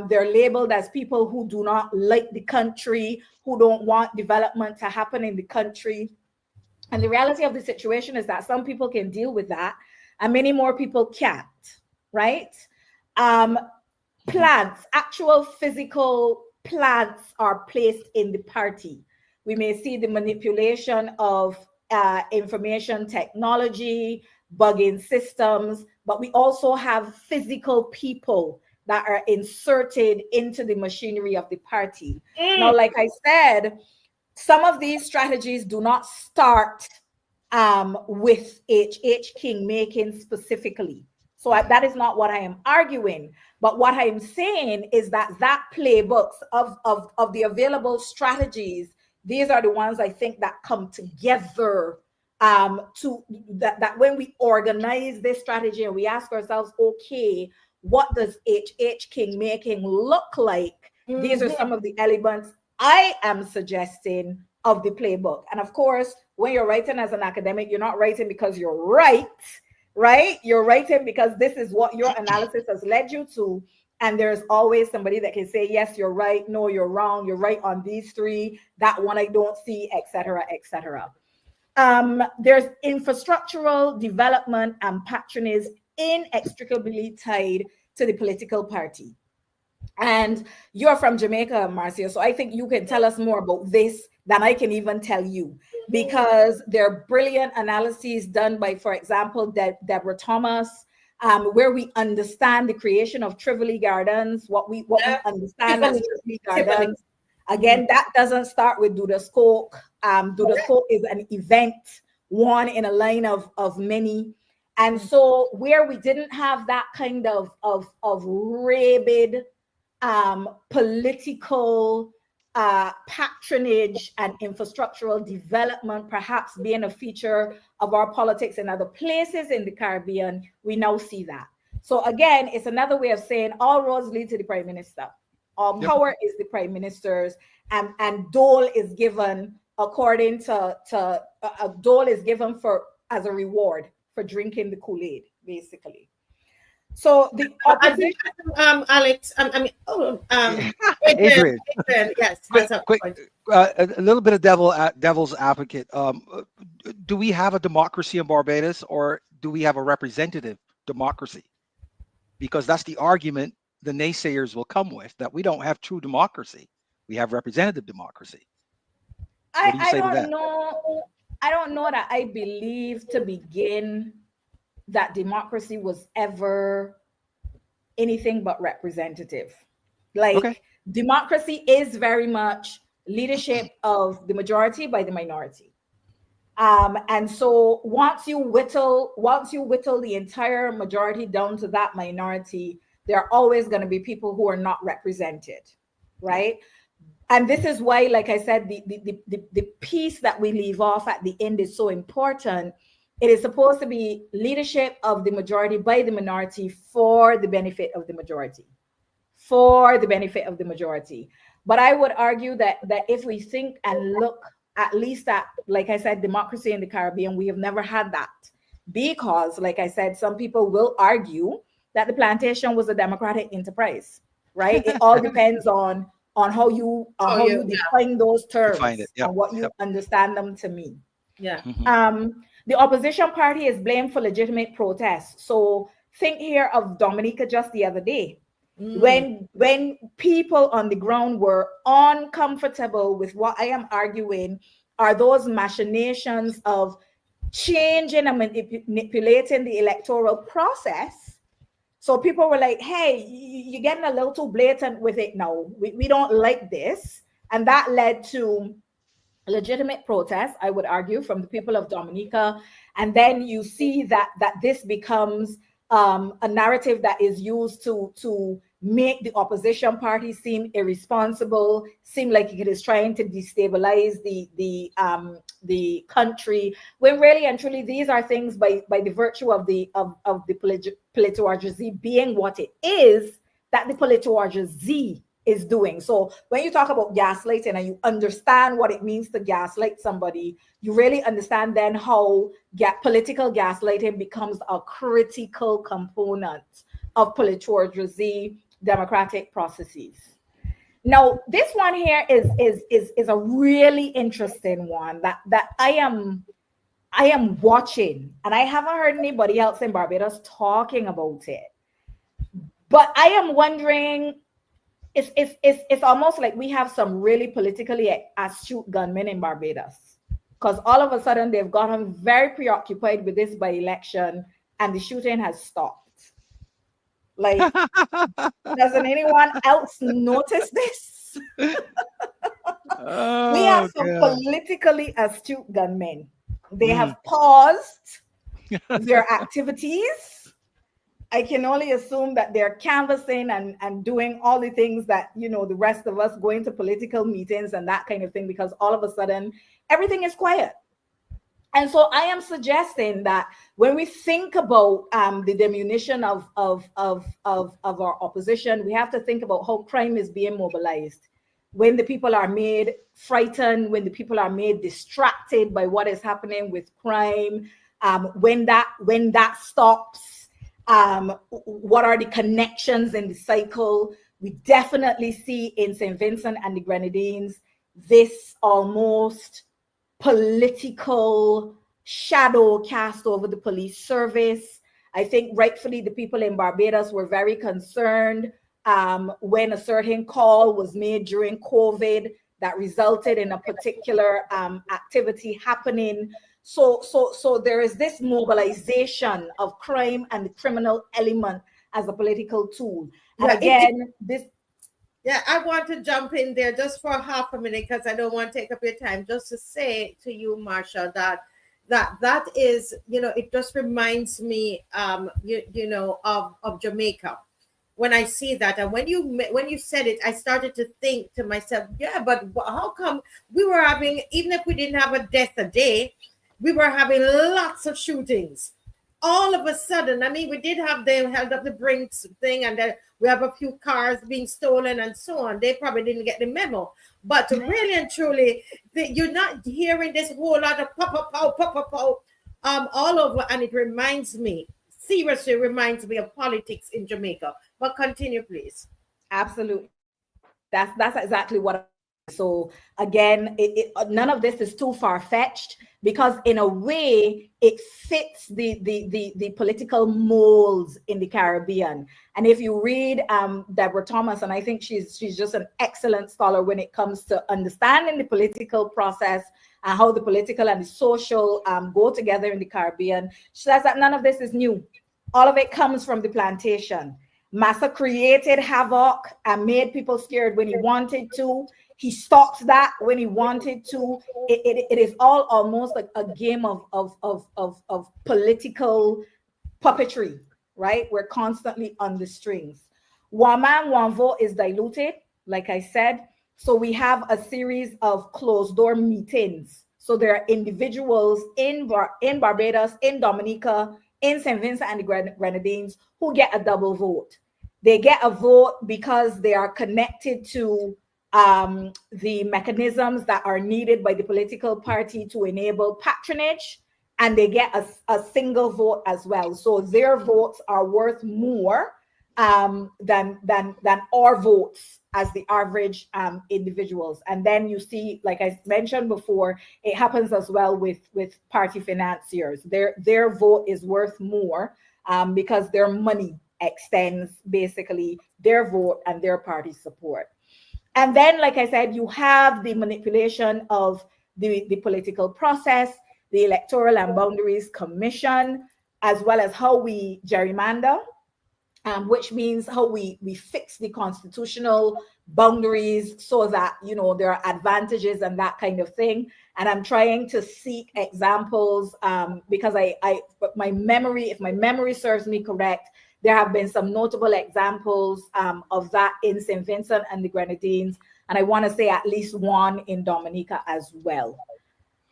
They're labeled as people who do not like the country, who don't want development to happen in the country. And the reality of the situation is that some people can deal with that and many more people can't, right? Plants, actual physical plants are placed in the party. We may see the manipulation of information technology, bugging systems, but we also have physical people that are inserted into the machinery of the party. Now, like I said, some of these strategies do not start with H.H. King making specifically. So that is not what I am arguing. But what I am saying is that playbooks of the available strategies, these are the ones I think that come together to that when we organize this strategy and we ask ourselves, okay, what does H.H. King making look like? These are some of the elements I am suggesting of the playbook. And of course, when you're writing as an academic, you're not writing because you're right? You're writing because this is what your analysis has led you to. And there's always somebody that can say, yes, you're right. No, you're wrong. You're right on these three. That one I don't see, etc., etc. There's infrastructural development and patronage inextricably tied to the political party. And you're from Jamaica, Marcia, so I think you can tell us more about this than I can even tell you, because there are brilliant analyses done by, for example, Deborah Thomas, where we understand the creation of Tivoli Gardens, what we understand as Tivoli Gardens. Again, that doesn't start with Dudas Coke. Dudas Coke is an event, one in a line of many. And so where we didn't have that kind of rabid political patronage and infrastructural development perhaps being a feature of our politics in other places in the Caribbean, we now see that. So again, it's another way of saying all roads lead to the Prime Minister. All power is the Prime Minister's, and dole is given according to a dole is given for as a reward for drinking the Kool-Aid, basically. So the opposition, Alex, Adrian, yes, quick, a little bit of devil's advocate. Do we have a democracy in Barbados, or do we have a representative democracy? Because that's the argument the naysayers will come with, that we don't have true democracy. We have representative democracy. I don't know that I believe to begin that democracy was ever anything but representative. Democracy is very much leadership of the majority by the minority. And so once you whittle the entire majority down to that minority, there are always going to be people who are not represented, right? And this is why, like I said, the piece that we leave off at the end is so important. It is supposed to be leadership of the majority by the minority for the benefit of the majority. For the benefit of the majority. But I would argue that if we think and look at least at, like I said, democracy in the Caribbean, we have never had that. Because, like I said, some people will argue that the plantation was a democratic enterprise, right? It all depends on how you define those terms and what you understand them to mean. Yeah. The opposition party is blamed for legitimate protests. So think here of Dominica just the other day, when people on the ground were uncomfortable with what I am arguing are those machinations of changing and manipulating the electoral process. So people were like, hey, you're getting a little too blatant with it now. We don't like this. And that led to legitimate protests, I would argue, from the people of Dominica. And then you see that this becomes a narrative that is used to make the opposition party seem irresponsible, seem like it is trying to destabilize the country, when really and truly these are things by the virtue of the politourgeoisie being what it is, that the politourgeoisie is doing. So when you talk about gaslighting and you understand what it means to gaslight somebody, you really understand then how political gaslighting becomes a critical component of politbourgeoisie democratic processes. Now, this one here is a really interesting one that I am watching, and I haven't heard anybody else in Barbados talking about it. But I am wondering, it's almost like we have some really politically astute gunmen in Barbados, because all of a sudden they've gotten very preoccupied with this by-election and the shooting has stopped. Like, doesn't anyone else notice this? We have some politically astute gunmen. They have paused their activities. I can only assume that they're canvassing and doing all the things that, you know, the rest of us going to political meetings and that kind of thing, because all of a sudden everything is quiet. And so I am suggesting that when we think about the diminution of our opposition, we have to think about how crime is being mobilized. When the people are made frightened, when the people are made distracted by what is happening with crime, when that stops, what are the connections in the cycle? We definitely see in St. Vincent and the Grenadines this almost political shadow cast over the police service. I think rightfully the people in Barbados were very concerned when a certain call was made during COVID that resulted in a particular activity happening. So there is this mobilization of crime and the criminal element as a political tool. And again, I want to jump in there just for half a minute because I don't want to take up your time. Just to say to you, Marsha, that is, you know, it just reminds me, you know, of Jamaica. When I see that, and when you said it, I started to think to myself, yeah, but how come we were having, even if we didn't have a death a day, we were having lots of shootings. All of a sudden, I mean, we did have them held up the Brinks thing, and then we have a few cars being stolen and so on. They probably didn't get the memo. But really and truly, you're not hearing this whole lot of pop, all over. And it reminds me, seriously reminds me of politics in Jamaica. But continue, please. Absolutely. That's exactly what. So again, none of this is too far-fetched, because in a way it fits the political molds in the Caribbean. And if you read Deborah Thomas, and I think she's just an excellent scholar when it comes to understanding the political process and how the political and the social go together in the Caribbean, she says that none of this is new. All of it comes from the plantation. Massa created havoc and made people scared when he wanted to. He stopped that when he wanted to. It is all almost like a game of political puppetry, right? We're constantly on the strings. One man, one vote is diluted, like I said. So we have a series of closed door meetings. So there are individuals in Barbados, in Dominica, in St. Vincent and the Grenadines who get a double vote. They get a vote because they are connected to the mechanisms that are needed by the political party to enable patronage, and they get a single vote as well. So their votes are worth more than our votes as the average individuals. And then you see, like I mentioned before, it happens as well with party financiers. Their vote is worth more because their money extends basically their vote and their party support. And then, like I said, you have the manipulation of the political process, the Electoral and Boundaries Commission, as well as how we gerrymander, which means how we fix the constitutional boundaries so that, you know, there are advantages and that kind of thing. And I'm trying to seek examples because if my memory serves me correct, there have been some notable examples of that in St. Vincent and the Grenadines, and I want to say at least one in Dominica as well.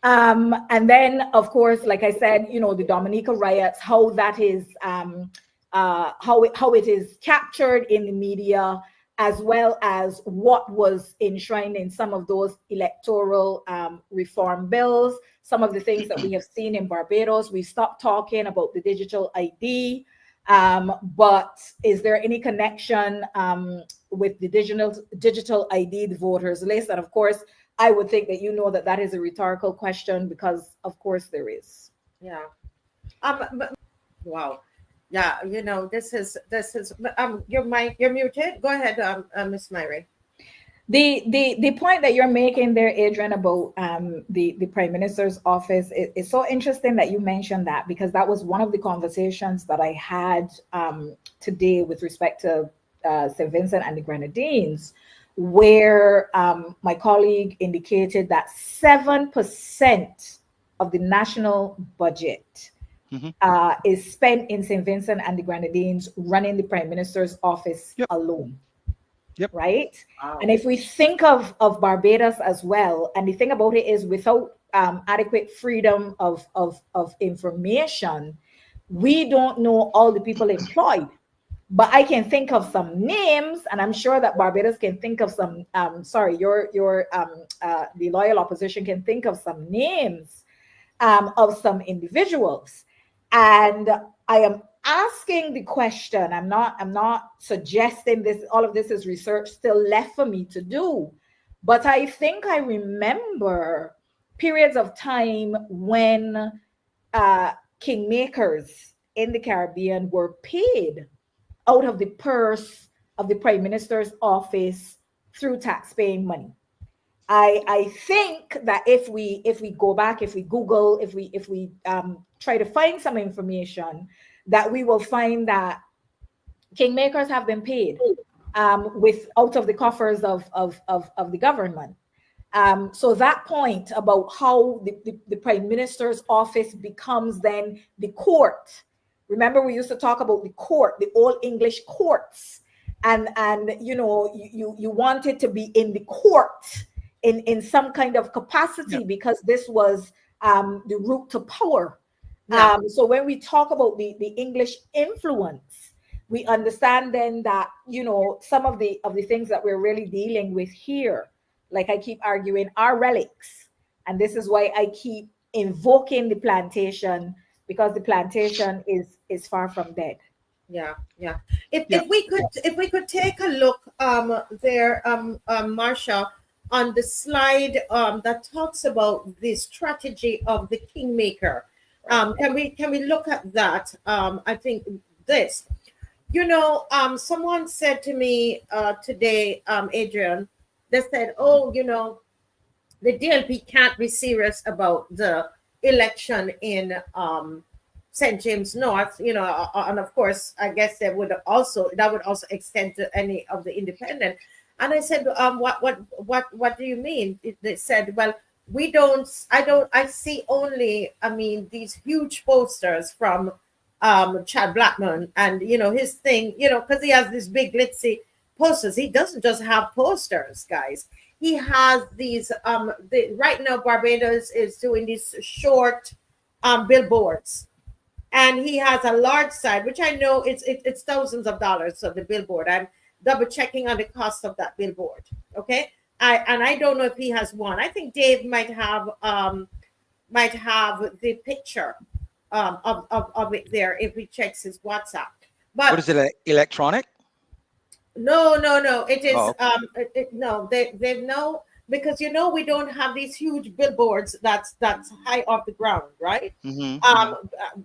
And then, of course, like I said, you know, the Dominica riots, how that is, how it is captured in the media, as well as what was enshrined in some of those electoral reform bills, some of the things that we have seen in Barbados. We stopped talking about the digital ID, but is there any connection with the digital ID, the voters list? And of course, I would think that you know that that is a rhetorical question, because of course there is. Yeah. Wow. Yeah, this is your mic, you're muted. Go ahead, Miss Myrie. The point that you're making there, Adrian, about the Prime Minister's office, is so interesting that you mentioned that, because that was one of the conversations that I had today with respect to St. Vincent and the Grenadines, where my colleague indicated that 7% of the national budget is spent in St. Vincent and the Grenadines running the Prime Minister's office alone. Yep. Right. Wow. And if we think of Barbados as well, and the thing about it is, without adequate freedom of information, we don't know all the people employed. But I can think of some names, and I'm sure that Barbados can think of some. The loyal opposition can think of some names of some individuals, and I am asking the question. I'm not suggesting this. All of this is research still left for me to do, but I think I remember periods of time when kingmakers in the Caribbean were paid out of the purse of the Prime Minister's office through taxpaying money. I think that if we go back, if we Google, if we try to find some information, that we will find that kingmakers have been paid with out of the coffers of the government. So that point about how the Prime Minister's office becomes then the court. Remember, we used to talk about the court, the Old English courts, and you wanted to be in the court in some kind of capacity, because this was the route to power. Yeah. So when we talk about the English influence, we understand then that some of the things that we're really dealing with here, like I keep arguing, are relics, and this is why I keep invoking the plantation, because the plantation is far from dead. Yeah. If we could take a look there, Marsha, on the slide that talks about the strategy of the kingmaker. Can we look at that? I think this. Someone said to me today, Adrian, they said, "Oh, the DLP can't be serious about the election in St. James North, and of course, I guess that would also extend to any of the independent." And I said, what do you mean? They said, well, I see only, these huge posters from Chad Blackman, and his thing, because he has these big glitzy posters. He doesn't just have posters, guys. He has these right now Barbados is doing these short billboards. And he has a large side, which I know it's thousands of dollars of the billboard. I'm double checking on the cost of that billboard. Okay. I don't know if he has one. I think Dave might have the picture of it there if he checks his WhatsApp. But what is it? Electronic? No. It is no. They know, because we don't have these huge billboards that's high off the ground, right?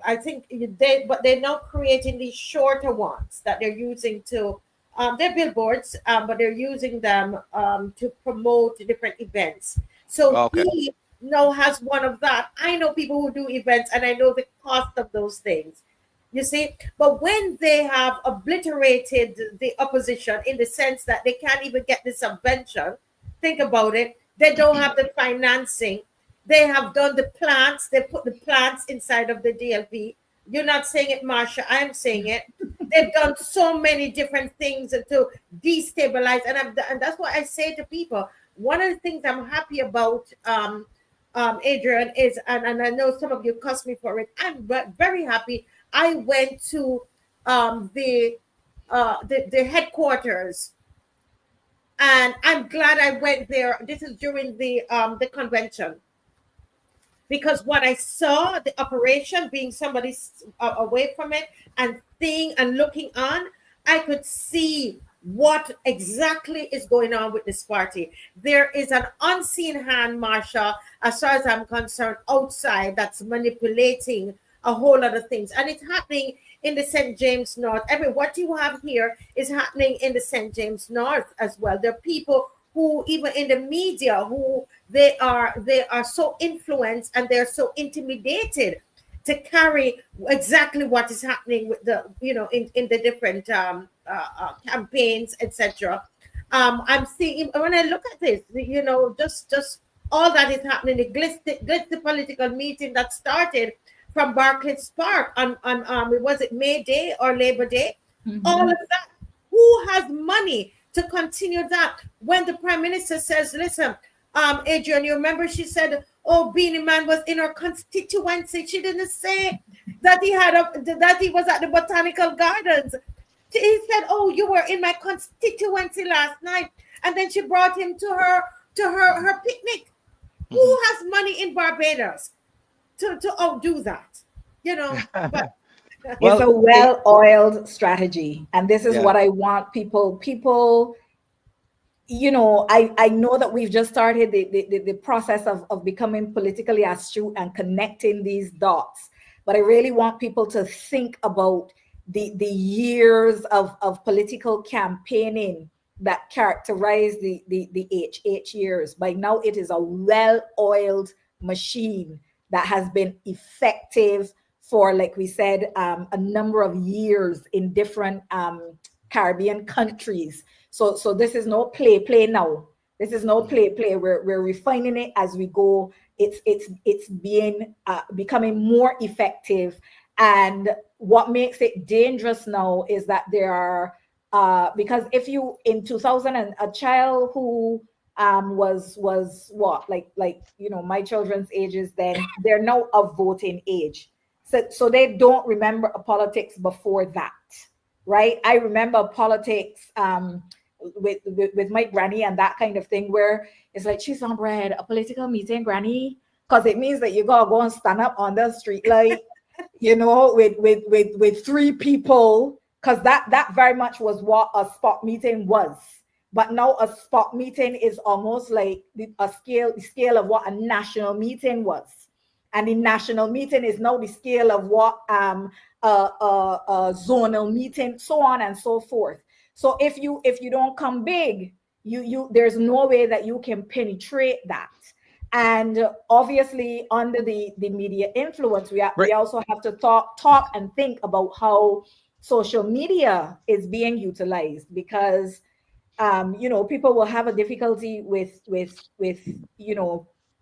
I think they're now creating these shorter ones that they're using to they're billboards, but they're using them to promote different events. So he now has one of that. I know people who do events, and I know the cost of those things. You see, but when they have obliterated the opposition in the sense that they can't even get the subvention, think about it. They don't have the financing. They have done the plants. They put the plants inside of the DLP. You're not saying it, Marsha. I'm saying it. They've done so many different things to destabilize, and that's what I say to people. One of the things I'm happy about, Adrian, is, and I know some of you cuss me for it. I'm very happy. I went to the headquarters And I'm glad I went there. This is during the convention, because what I saw, the operation, being somebody away from it and seeing and looking on, I could see what exactly is going on with this party. There is an unseen hand, Marsha, as far as I'm concerned, outside, that's manipulating a whole lot of things. And it's happening in the St. James North. I mean, what you have here is happening in the St. James North as well. There are people who, even in the media, who they are so influenced and they're so intimidated to carry exactly what is happening with the, in the different campaigns, etc. I'm seeing, when I look at this, just all that is happening, the glitzy political meeting that started from Barclays Park on was it May Day or Labor Day? Mhm. All of that. Who has money to continue that? When the Prime Minister says, listen, Adrian, you remember she said, oh, Beanie Man was in her constituency. She didn't say that that he was at the Botanical Gardens. He said, oh, you were in my constituency last night. And then she brought him to her picnic. Who has money in Barbados to outdo that? But It's a well-oiled strategy. And this is Yeah. what I want people, I know that we've just started the process of becoming politically astute and connecting these dots. But I really want people to think about the years of political campaigning that characterize the HH years. By now, it is a well-oiled machine that has been effective for, like we said, a number of years in different Caribbean countries. So this is no play now. This is no play. We're refining it as we go. It's being becoming more effective. And what makes it dangerous now is that there are because if you in 2000 and a child who was what like my children's ages, then they're now of voting age. So they don't remember politics before that, right? I remember politics with my granny and that kind of thing, where it's like, she's on bread, a political meeting, granny, because it means that you gotta go and stand up on the street light, with three people, because that very much was what a spot meeting was. But now a spot meeting is almost like a scale of what a national meeting was. And the national meeting is now the scale of what a zonal meeting, so on and so forth. So if you don't come big, you there's no way that you can penetrate that. And obviously, under the media influence, we also have to talk and think about how social media is being utilized, because people will have a difficulty with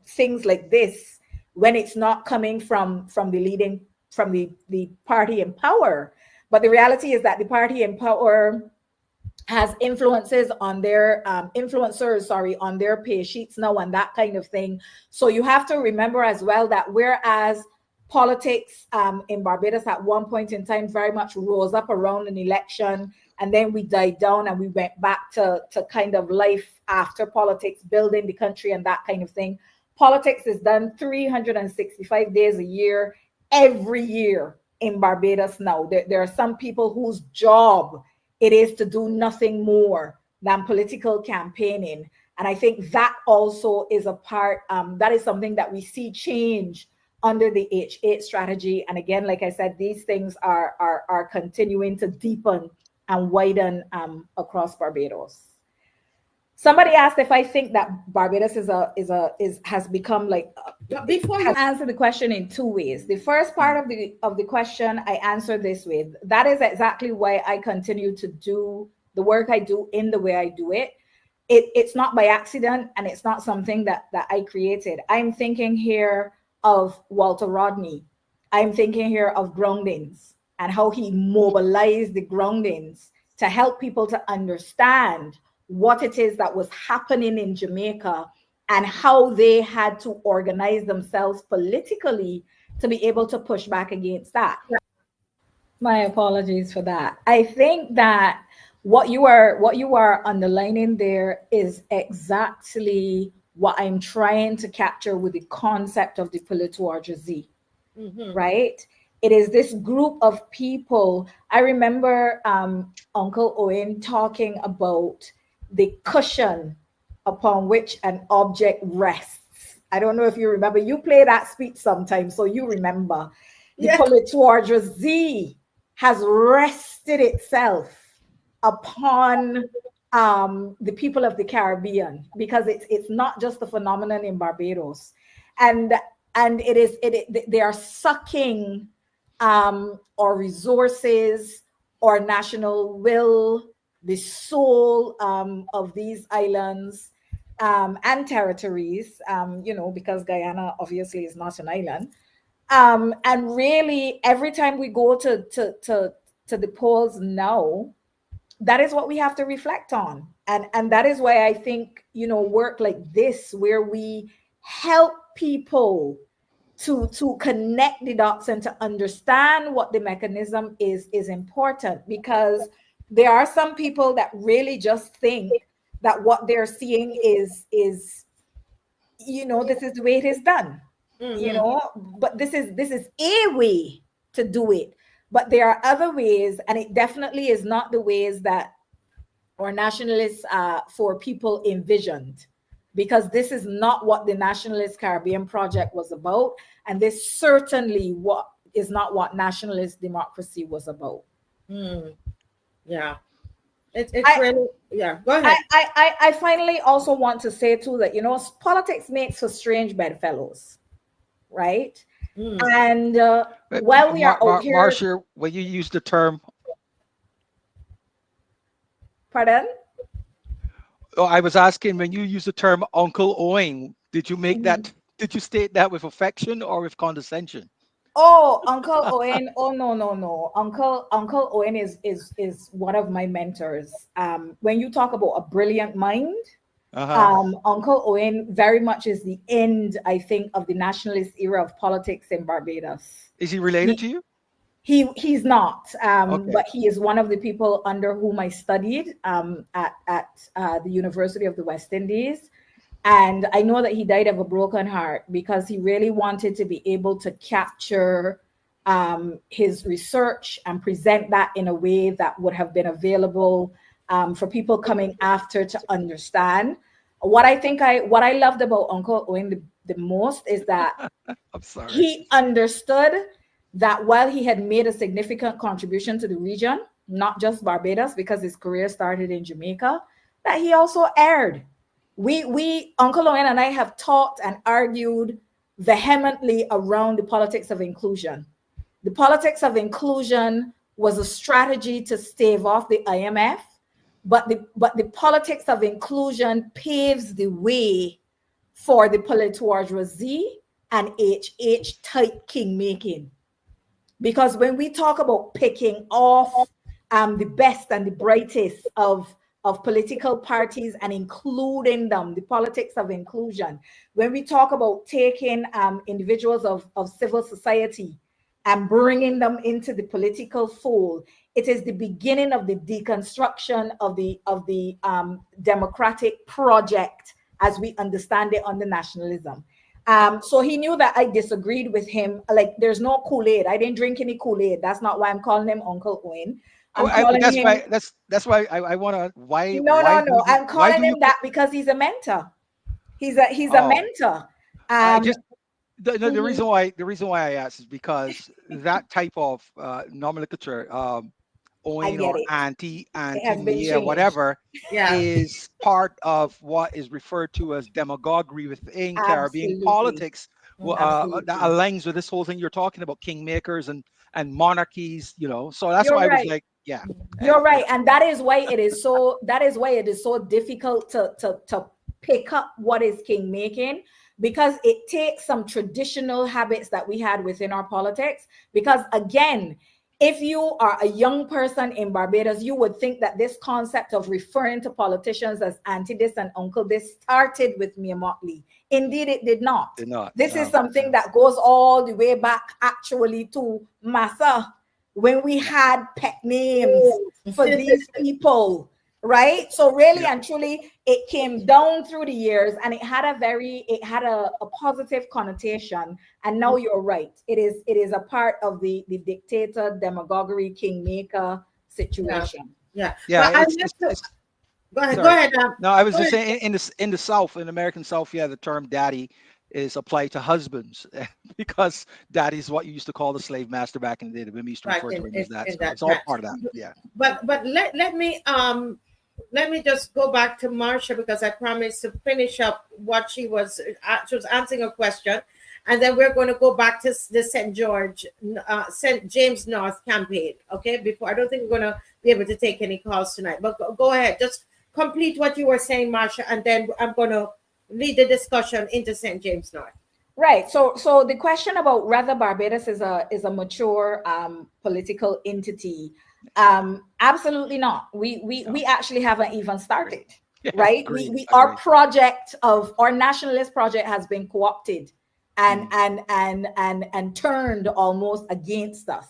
things like this when it's not coming from the party in power. But the reality is that the party in power has influences on their influencers, on their pay sheets now and that kind of thing. So you have to remember as well that whereas politics in Barbados at one point in time very much rose up around an election, and then we died down and we went back to kind of life after politics, building the country and that kind of thing. Politics is done 365 days a year, every year in Barbados now. There are some people whose job it is to do nothing more than political campaigning. And I think that also is a part, that is something that we see change under the H8 strategy. And again, like I said, these things are continuing to deepen and widen across Barbados. Somebody asked if I think that Barbados has become like. Before you answer the question in two ways. The first part of the question I answer this with. That is exactly why I continue to do the work I do in the way I do it. It's not by accident, and it's not something that I created. I'm thinking here of Walter Rodney. I'm thinking here of groundings and how he mobilized the groundings to help people to understand what it is that was happening in Jamaica and how they had to organize themselves politically to be able to push back against that. My apologies for that. I think that what you are underlining there is exactly what I'm trying to capture with the concept of the politourgeoisie, right? It is this group of people. I remember Uncle Owen talking about the cushion upon which an object rests. I don't know if you remember. You play that speech sometimes, so you remember. The politourgeoisie has rested itself upon the people of the Caribbean, because it's not just a phenomenon in Barbados, and they are sucking our resources, our national will, the soul of these islands and territories, because Guyana obviously is not an island. And really, every time we go to the polls now, that is what we have to reflect on. And that is why I think, work like this, where we help people to connect the dots and to understand what the mechanism is important, because there are some people that really just think that what they're seeing is this is the way it is done, but this is a way to do it. But there are other ways, and it definitely is not the ways that our nationalists for people envisioned, because this is not what the Nationalist Caribbean Project was about, and this certainly is not what nationalist democracy was about. Yeah, it's really, yeah. Go ahead. I finally also want to say too that politics makes for strange bedfellows, right? And while we are out here, Marcia, when you use the term, pardon? oh, I was asking, when you use the term Uncle Owen, did you make that? Did you state that with affection or with condescension? Oh, Uncle Owen. Oh, no. Uncle Owen is one of my mentors. When you talk about a brilliant mind, Uncle Owen very much is the end, I think, of the nationalist era of politics in Barbados. Is he related to you? He's not, Okay. but he is one of the people under whom I studied at the University of the West Indies. And I know that he died of a broken heart, because he really wanted to be able to capture his research and present that in a way that would have been available for people coming after to understand. What I loved about Uncle Owen the most is that I'm sorry. he understood that while he had made a significant contribution to the region, not just Barbados, because his career started in Jamaica, that he also erred. We Uncle Owen and I have talked and argued vehemently around the politics of inclusion. The politics of inclusion was a strategy to stave off the IMF, but the politics of inclusion paves the way for the politourgeoisie and HH type kingmaking. Because when we talk about picking off the best and the brightest of political parties and including them, the politics of inclusion, when we talk about taking individuals of civil society and bringing them into the political fold, it is the beginning of the deconstruction of the democratic project as we understand it under nationalism. So he knew that I disagreed with him. Like, there's no Kool-Aid. I didn't drink any Kool-Aid. That's not why I'm calling him Uncle Owen. That's why I want to. Why? No. I'm calling him that because he's a mentor. He's a mentor. The reason why I asked is because that type of nomenclature, Owen or auntie, me, whatever, is part of what is referred to as demagoguery within Caribbean politics. That aligns with this whole thing you're talking about, kingmakers and monarchies. So that's why I was like, yeah, you're right, and that is why it is so difficult to pick up what is king making, because it takes some traditional habits that we had within our politics. Because again, if you are a young person in Barbados, you would think that this concept of referring to politicians as auntie this and uncle this started with Mia Motley. Indeed, it did not. This is something that goes all the way back actually to Marsha, when we had pet names for these people, right? So really and truly, it came down through the years, and it had a positive connotation. And now you're right. It is a part of the dictator, demagoguery, kingmaker situation. Yeah. Yeah, But it's go ahead. sorry. Go ahead. No, I was Go just ahead. saying in the South, in American South, yeah, the term daddy is applied to husbands because daddy is what you used to call the slave master back in the day. The women used to Right refer to him as that. in So that it's all time. part of that. Yeah. But let me just go back to Marcia, because I promised to finish up what she was answering a question, and then we're going to go back to the St. James North campaign. Okay, before I don't think we're going to be able to take any calls tonight. But go ahead, just complete what you were saying, Marcia, and then I'm going to lead the discussion into St. James North. Right. So the question about whether Barbados is a mature political entity, absolutely not. We actually haven't even started. Yeah, Right. agreed, Our agreed. project of our nationalist project has been co-opted and turned almost against us.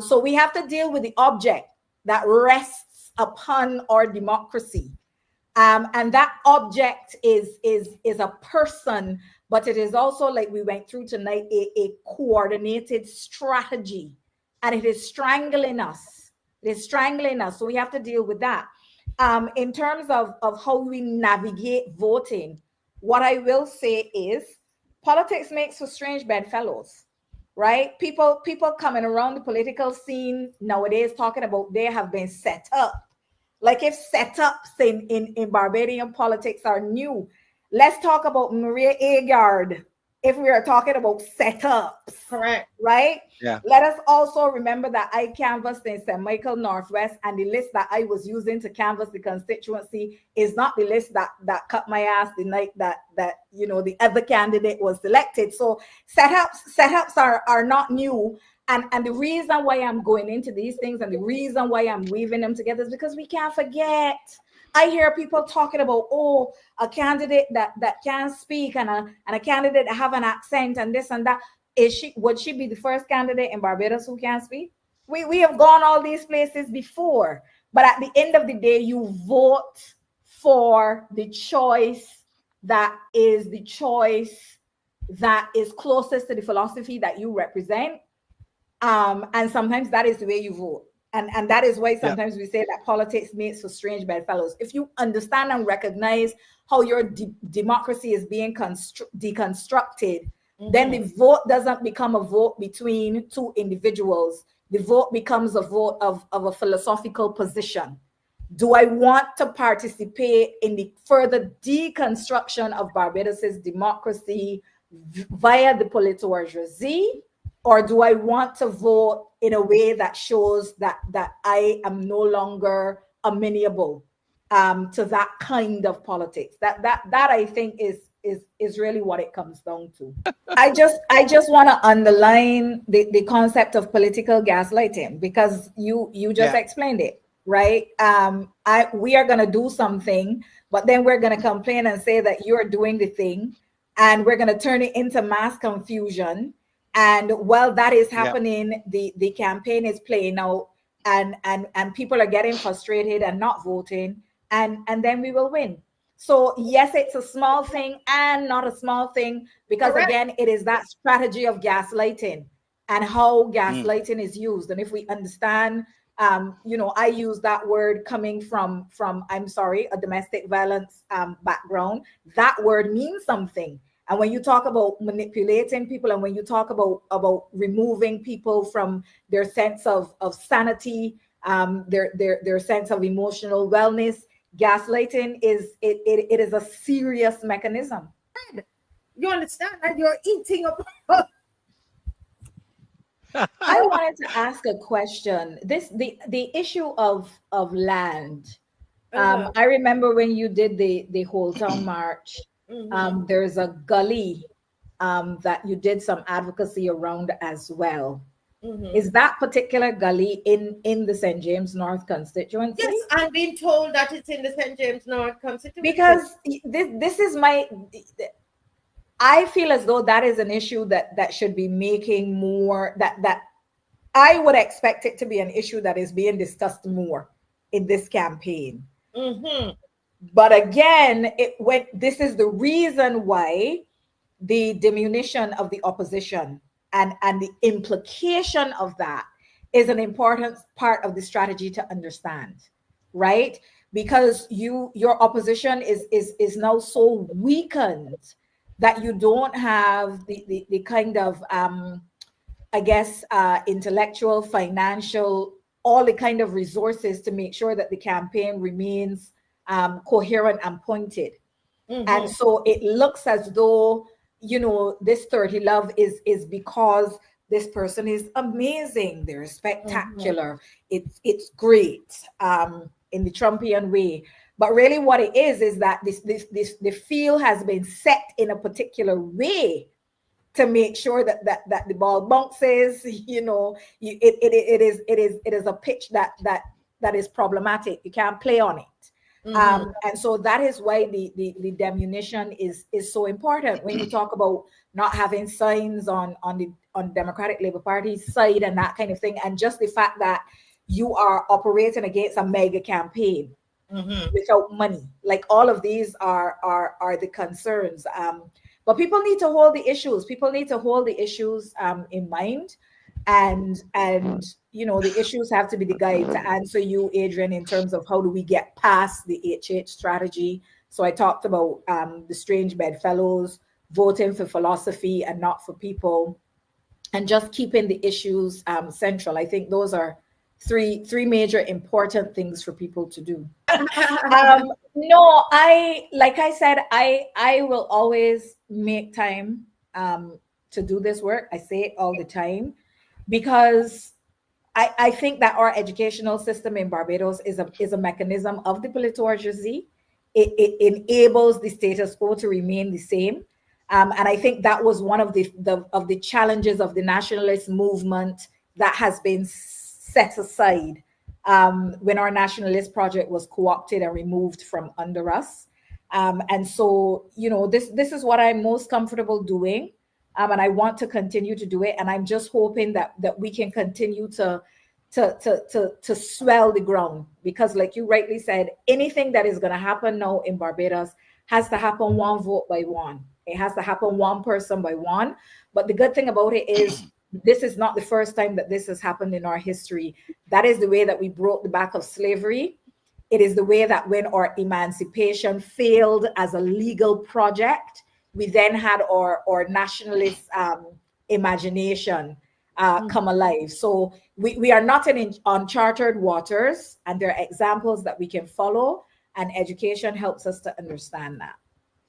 So we have to deal with the object that rests upon our democracy. And that object is a person, but it is also, like we went through tonight, a coordinated strategy, and it is strangling us. It is strangling us. So we have to deal with that. In terms of how we navigate voting, what I will say is politics makes for strange bedfellows, right? People coming around the political scene nowadays talking about they have been set up. Like if setups in Barbadian politics are new, let's talk about Maria Agard if we are talking about setups. Correct. Right? Yeah. Let us also remember that I canvassed in St. Michael Northwest, and the list that I was using to canvass the constituency is not the list that cut my ass the night that the other candidate was selected. So setups are not new. And the reason why I'm going into these things and the reason why I'm weaving them together is because we can't forget. I hear people talking about, a candidate that can speak and a candidate that have an accent and this and that. Would she be the first candidate in Barbados who can speak? We have gone all these places before, but at the end of the day, you vote for the choice that is closest to the philosophy that you represent. And sometimes that is the way you vote. And that is why sometimes we say that politics makes for strange bedfellows. If you understand and recognize how your democracy is being deconstructed, then the vote doesn't become a vote between two individuals. The vote becomes a vote of a philosophical position. Do I want to participate in the further deconstruction of Barbados's democracy via the politourgeoisie? Or do I want to vote in a way that shows that I am no longer amenable to that kind of politics? That I think is really what it comes down to. I just want to underline the concept of political gaslighting, because you just explained it, right? We are gonna do something, but then we're gonna complain and say that you're doing the thing, and we're gonna turn it into mass confusion. And while that is happening, the campaign is playing out, and people are getting frustrated and not voting, and then we will win. So yes, it's a small thing and not a small thing, because again, it is that strategy of gaslighting and how gaslighting is used. And if we understand, I use that word coming from a domestic violence background. That word means something. And when you talk about manipulating people, and when you talk about removing people from their sense of sanity, their sense of emotional wellness, gaslighting is a serious mechanism. You understand that you're eating up. I wanted to ask a question. The issue of land. I remember when you did the whole town march. There's a gully that you did some advocacy around as well. Is that particular gully in the St. James North constituency? Yes, I'm being told that it's in the St. James North constituency. Because this is I feel as though that is an issue that should be making more, that I would expect it to be an issue that is being discussed more in this campaign. Mm-hmm. But again, this is the reason why the diminution of the opposition and the implication of that is an important part of the strategy to understand, right? Because your opposition is now so weakened that you don't have the kind of I guess intellectual, financial, all the kind of resources to make sure that the campaign remains coherent and pointed. Mm-hmm. And so it looks as though, this 30 love is because this person is amazing, they're spectacular, it's great in the Trumpian way. But really what it is that this the field has been set in a particular way to make sure that the ball bounces. It is a pitch that is problematic. You can't play on it. And so that is why the diminution is so important when you talk about not having signs on Democratic Labour Party's side and that kind of thing, and just the fact that you are operating against a mega campaign without money. Like, all of these are the concerns. But people need to hold the issues. People need to hold the issues in mind, and the issues have to be the guide to answer you, Adrian, in terms of how do we get past the HH strategy. So I talked about the strange bedfellows, voting for philosophy and not for people, and just keeping the issues central. I think those are three major important things for people to do. No, like I said, I will always make time to do this work. I say it all the time, because I think that our educational system in Barbados is a mechanism of the politorchy. It enables the status quo to remain the same. And I think that was one of the challenges of the nationalist movement that has been set aside when our nationalist project was co-opted and removed from under us. And so, this is what I'm most comfortable doing. And I want to continue to do it. And I'm just hoping that we can continue to swell the ground, because, like you rightly said, anything that is going to happen now in Barbados has to happen one vote by one. It has to happen one person by one. But the good thing about it is this is not the first time that this has happened in our history. That is the way that we broke the back of slavery. It is the way that when our emancipation failed as a legal project, we then had our nationalist imagination come alive. So we are not in uncharted waters, and there are examples that we can follow, and education helps us to understand that.